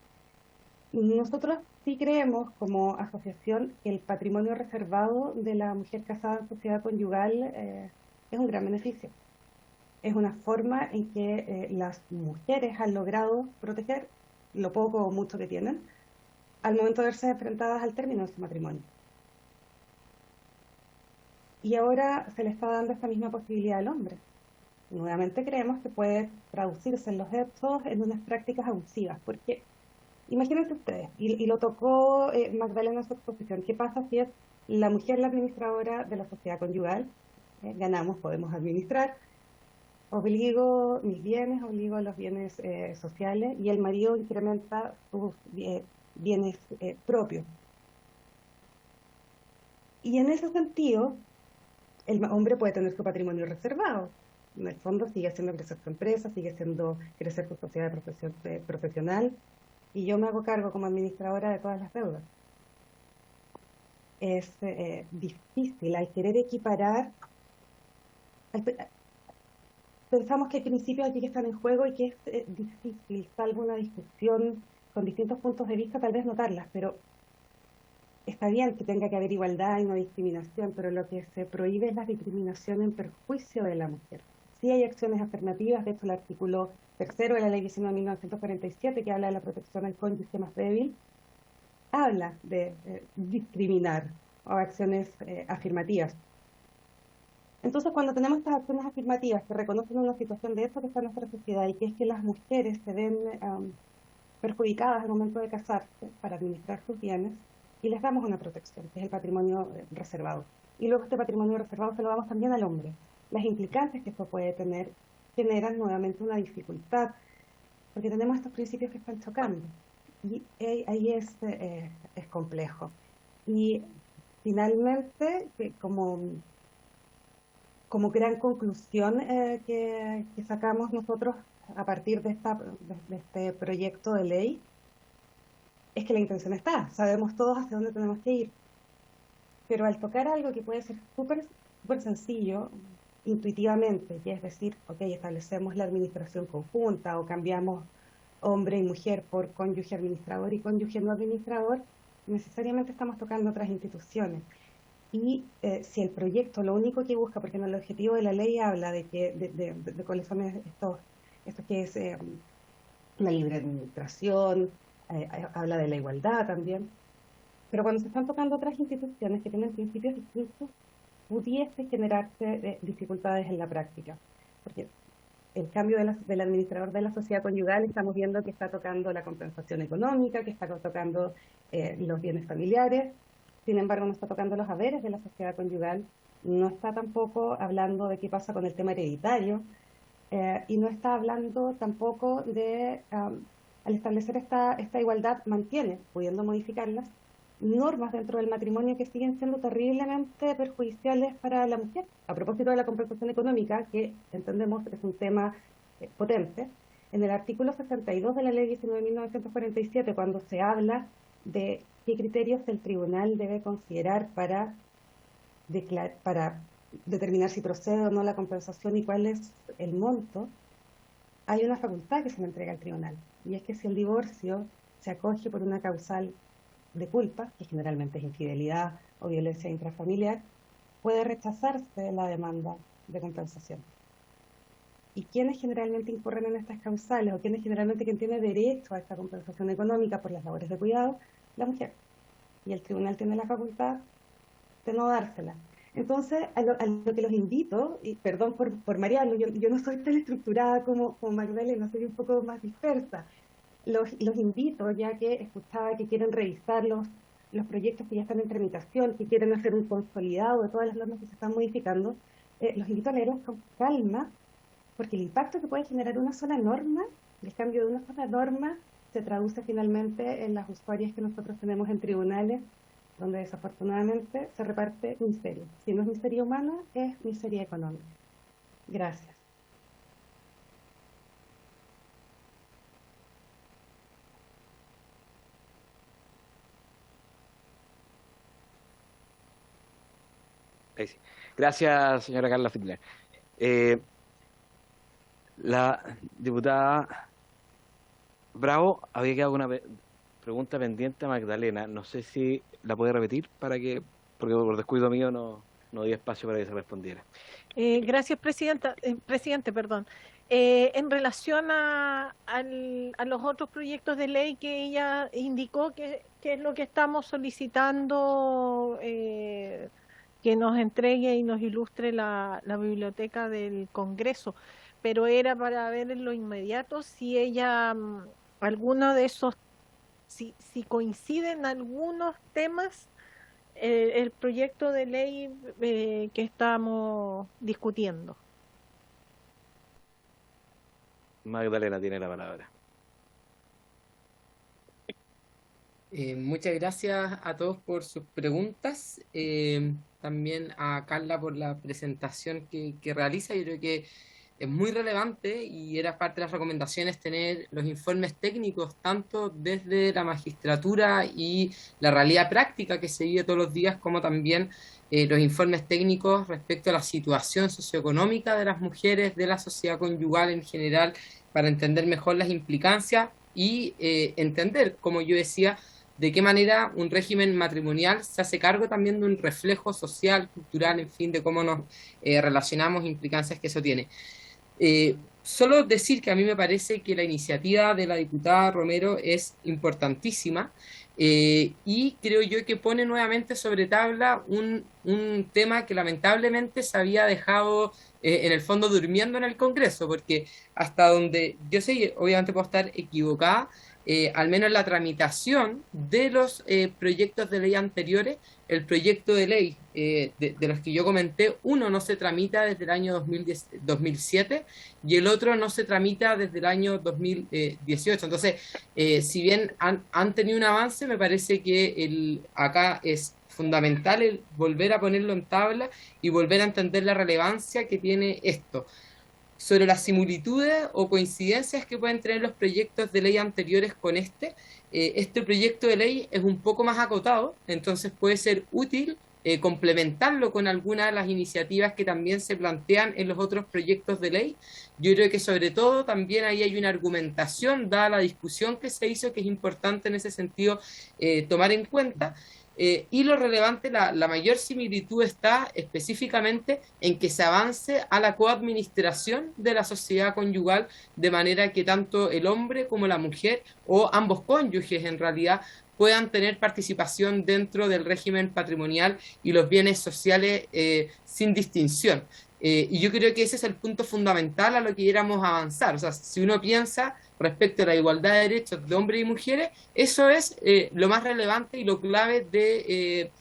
Nosotros sí creemos como asociación que el patrimonio reservado de la mujer casada en sociedad conyugal es un gran beneficio. Es una forma en que las mujeres han logrado proteger lo poco o mucho que tienen al momento de verse enfrentadas al término de su matrimonio. Y ahora se le está dando esta misma posibilidad al hombre. Nuevamente creemos que puede traducirse en los hechos en unas prácticas abusivas, porque imagínense ustedes, y lo tocó Magdalena en su exposición, ¿qué pasa si es la mujer la administradora de la sociedad conyugal? Ganamos, podemos administrar, obligo mis bienes, obligo los bienes sociales, y el marido incrementa sus bienes propios. Y en ese sentido, el hombre puede tener su patrimonio reservado. En el fondo sigue haciendo crecer su empresa, sigue haciendo crecer su sociedad profesional, y yo me hago cargo como administradora de todas las deudas. Es difícil al querer equiparar. Pensamos que hay principios aquí que están en juego y que es difícil, salvo una discusión con distintos puntos de vista, tal vez notarlas, pero está bien que tenga que haber igualdad y no discriminación, pero lo que se prohíbe es la discriminación en perjuicio de la mujer. Sí hay acciones afirmativas, de hecho el artículo 3 de la Ley 19.947, que habla de la protección al cónyuge más débil, habla de discriminar o acciones afirmativas. Entonces, cuando tenemos estas acciones afirmativas que reconocen una situación de esto que está en nuestra sociedad, y que es que las mujeres se ven perjudicadas al momento de casarse para administrar sus bienes, y les damos una protección, que es el patrimonio reservado. Y luego este patrimonio reservado se lo damos también al hombre. Las implicancias que esto puede tener generan nuevamente una dificultad, porque tenemos estos principios que están chocando. Y ahí es complejo. Y finalmente, como gran conclusión que sacamos nosotros a partir de este proyecto de ley, es que la intención está, sabemos todos hacia dónde tenemos que ir, pero al tocar algo que puede ser súper sencillo, intuitivamente, que es decir, ok, establecemos la administración conjunta o cambiamos hombre y mujer por cónyuge administrador y cónyuge no administrador, necesariamente estamos tocando otras instituciones. Y si el proyecto lo único que busca, porque en el objetivo de la ley habla de cuáles son estos que es la libre administración, habla de la igualdad también, pero cuando se están tocando otras instituciones que tienen principios distintos, pudiese generarse dificultades en la práctica, porque el cambio del administrador de la sociedad conyugal estamos viendo que está tocando la compensación económica, que está tocando los bienes familiares, sin embargo no está tocando los haberes de la sociedad conyugal, no está tampoco hablando de qué pasa con el tema hereditario, y no está hablando tampoco de, al establecer esta igualdad, mantiene, pudiendo modificarlas, normas dentro del matrimonio que siguen siendo terriblemente perjudiciales para la mujer. A propósito de la compensación económica, que entendemos es un tema potente, en el artículo 62 de la ley 19.947, cuando se habla de qué criterios el tribunal debe considerar para determinar si procede o no la compensación y cuál es el monto, hay una facultad que se le entrega al tribunal, y es que si el divorcio se acoge por una causal de culpa, que generalmente es infidelidad o violencia intrafamiliar, puede rechazarse la demanda de compensación. ¿Y quiénes generalmente incurren en estas causales, o quién tiene derecho a esta compensación económica por las labores de cuidado? La mujer. Y el tribunal tiene la facultad de no dársela. Entonces, a lo que los invito, y perdón por marearlo, yo no soy tan estructurada como Magdalena, soy un poco más dispersa. Los invito, ya que escuchaba que quieren revisar los proyectos que ya están en tramitación, que quieren hacer un consolidado de todas las normas que se están modificando, los invito a leerlos con calma, porque el impacto que puede generar una sola norma, el cambio de una sola norma, se traduce finalmente en las usuarias que nosotros tenemos en tribunales, donde desafortunadamente se reparte miseria. Si no es miseria humana, es miseria económica. Gracias. Ahí sí. Gracias, señora Carla Fittler. La diputada Bravo había quedado con una pregunta pendiente a Magdalena. No sé si la puede repetir porque por descuido mío no di espacio para que se respondiera. Gracias, presidente. En relación a los otros proyectos de ley que ella indicó, que es lo que estamos solicitando, que nos entregue y nos ilustre la biblioteca del Congreso, pero era para ver en lo inmediato si ella, alguno de esos, si coinciden algunos temas, el proyecto de ley que estamos discutiendo. Magdalena tiene la palabra. Muchas gracias a todos por sus preguntas, también a Carla por la presentación que realiza. Yo creo que es muy relevante y era parte de las recomendaciones tener los informes técnicos tanto desde la magistratura y la realidad práctica que se vive todos los días, como también los informes técnicos respecto a la situación socioeconómica de las mujeres, de la sociedad conyugal en general, para entender mejor las implicancias y entender, como yo decía, de qué manera un régimen matrimonial se hace cargo también de un reflejo social, cultural, en fin, de cómo nos relacionamos, implicancias que eso tiene. Solo decir que a mí me parece que la iniciativa de la diputada Romero es importantísima, y creo yo que pone nuevamente sobre tabla un tema que lamentablemente se había dejado en el fondo durmiendo en el Congreso, porque hasta donde yo sé, obviamente puedo estar equivocada, al menos la tramitación de los proyectos de ley anteriores, el proyecto de ley de los que yo comenté, uno no se tramita desde el año 2007 y el otro no se tramita desde el año 2018. Entonces, si bien han tenido un avance, me parece que acá es fundamental el volver a ponerlo en tabla y volver a entender la relevancia que tiene esto. Sobre las similitudes o coincidencias que pueden tener los proyectos de ley anteriores con este proyecto de ley es un poco más acotado, entonces puede ser útil complementarlo con algunas de las iniciativas que también se plantean en los otros proyectos de ley. Yo creo que sobre todo también ahí hay una argumentación, dada la discusión que se hizo, que es importante en ese sentido tomar en cuenta. Y lo relevante, la mayor similitud está específicamente en que se avance a la coadministración de la sociedad conyugal, de manera que tanto el hombre como la mujer, o ambos cónyuges en realidad, puedan tener participación dentro del régimen patrimonial y los bienes sociales sin distinción. Y yo creo que ese es el punto fundamental a lo que queramos avanzar. O sea, si uno piensa respecto a la igualdad de derechos de hombres y mujeres, eso es lo más relevante y lo clave de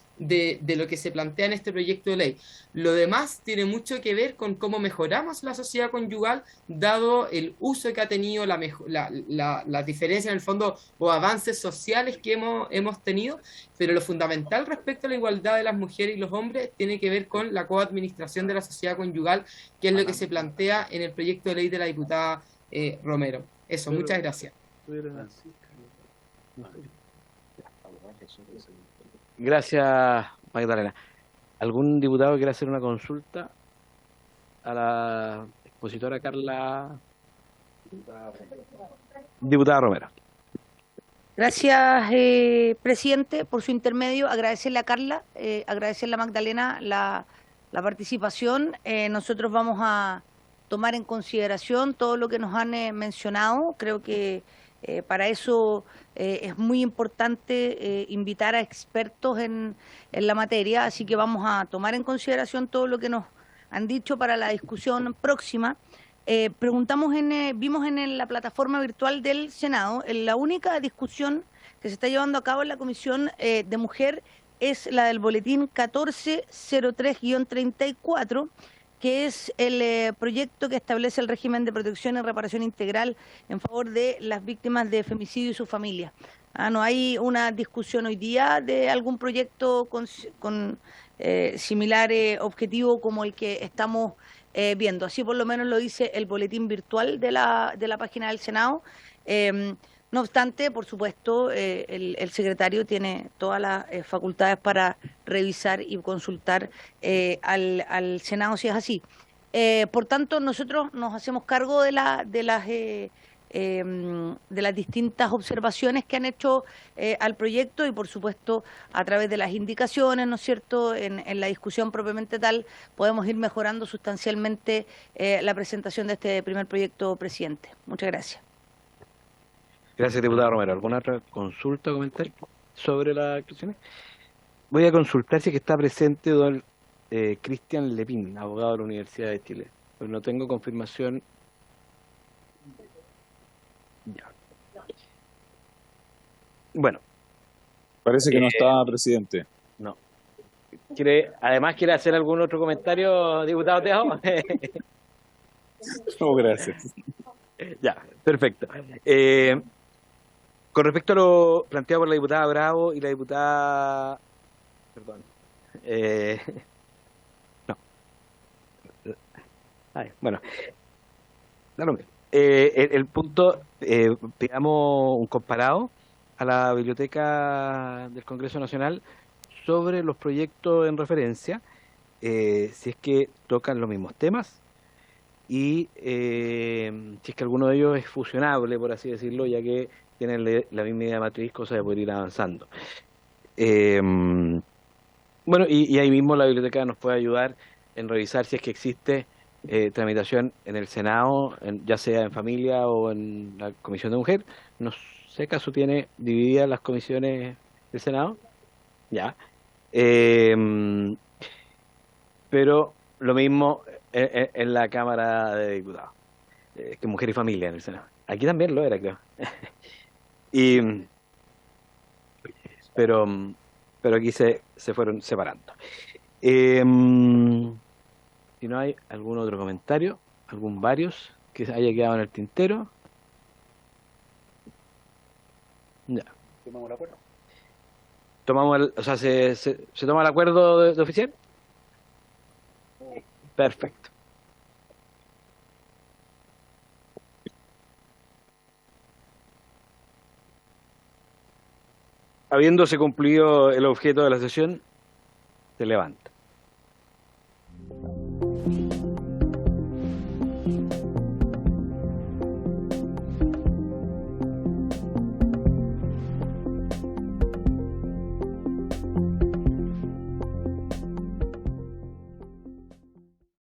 lo que se plantea en este proyecto de ley. Lo demás tiene mucho que ver con cómo mejoramos la sociedad conyugal, dado el uso que ha tenido la diferencia en el fondo o avances sociales que hemos tenido, pero lo fundamental respecto a la igualdad de las mujeres y los hombres tiene que ver con la coadministración de la sociedad conyugal, que es lo que se plantea en el proyecto de ley de la diputada Romero. Eso, muchas gracias. Gracias, Magdalena. ¿Algún diputado quiere hacer una consulta a la expositora Carla? Diputada Romero. Gracias, presidente, por su intermedio. Agradecerle a Carla, agradecerle a Magdalena la participación. Nosotros vamos a tomar en consideración todo lo que nos han mencionado. Creo que para eso es muy importante invitar a expertos en la materia, así que vamos a tomar en consideración todo lo que nos han dicho para la discusión próxima. Vimos en la plataforma virtual del Senado, la única discusión que se está llevando a cabo en la Comisión de Mujer es la del boletín 1403-34, que es el proyecto que establece el régimen de protección y reparación integral en favor de las víctimas de femicidio y sus familias. No hay una discusión hoy día de algún proyecto con similar objetivo como el que estamos viendo. Así por lo menos lo dice el boletín virtual de la página del Senado. No obstante, por supuesto, el secretario tiene todas las facultades para revisar y consultar al Senado si es así. Por tanto, nosotros nos hacemos cargo de las distintas observaciones que han hecho al proyecto y, por supuesto, a través de las indicaciones, ¿no es cierto?, en la discusión propiamente tal, podemos ir mejorando sustancialmente la presentación de este primer proyecto, presidente. Muchas gracias. Gracias, diputada Romero. ¿Alguna otra consulta o comentario sobre las actuaciones? Voy a consultar si es que está presente don Cristian Lepín, abogado de la Universidad de Chile. Pues no tengo confirmación. Ya. Bueno. Parece que no está, presidente. No. ¿Además quiere hacer algún otro comentario, diputado Tejo? No, gracias. Ya, perfecto. Con respecto a lo planteado por la diputada Bravo y la diputada... Perdón. No. Ay, bueno. El punto, pegamos un comparado a la Biblioteca del Congreso Nacional sobre los proyectos en referencia, si es que tocan los mismos temas y si es que alguno de ellos es fusionable, por así decirlo, ya que tienen la misma idea matriz, cosa de poder ir avanzando. Bueno, y ahí mismo la biblioteca nos puede ayudar en revisar si es que existe tramitación en el Senado, ya sea en familia o en la Comisión de Mujer. No sé acaso tiene divididas las comisiones del Senado. Ya. Pero lo mismo en la Cámara de Diputados, que Mujer y Familia en el Senado. Aquí también lo era, creo. Pero aquí se fueron separando. Si no hay algún otro comentario, varios que haya quedado en el tintero. Ya. ¿Tomamos el acuerdo? ¿Se toma el acuerdo de oficial? Perfecto. Habiéndose cumplido el objeto de la sesión, se levanta.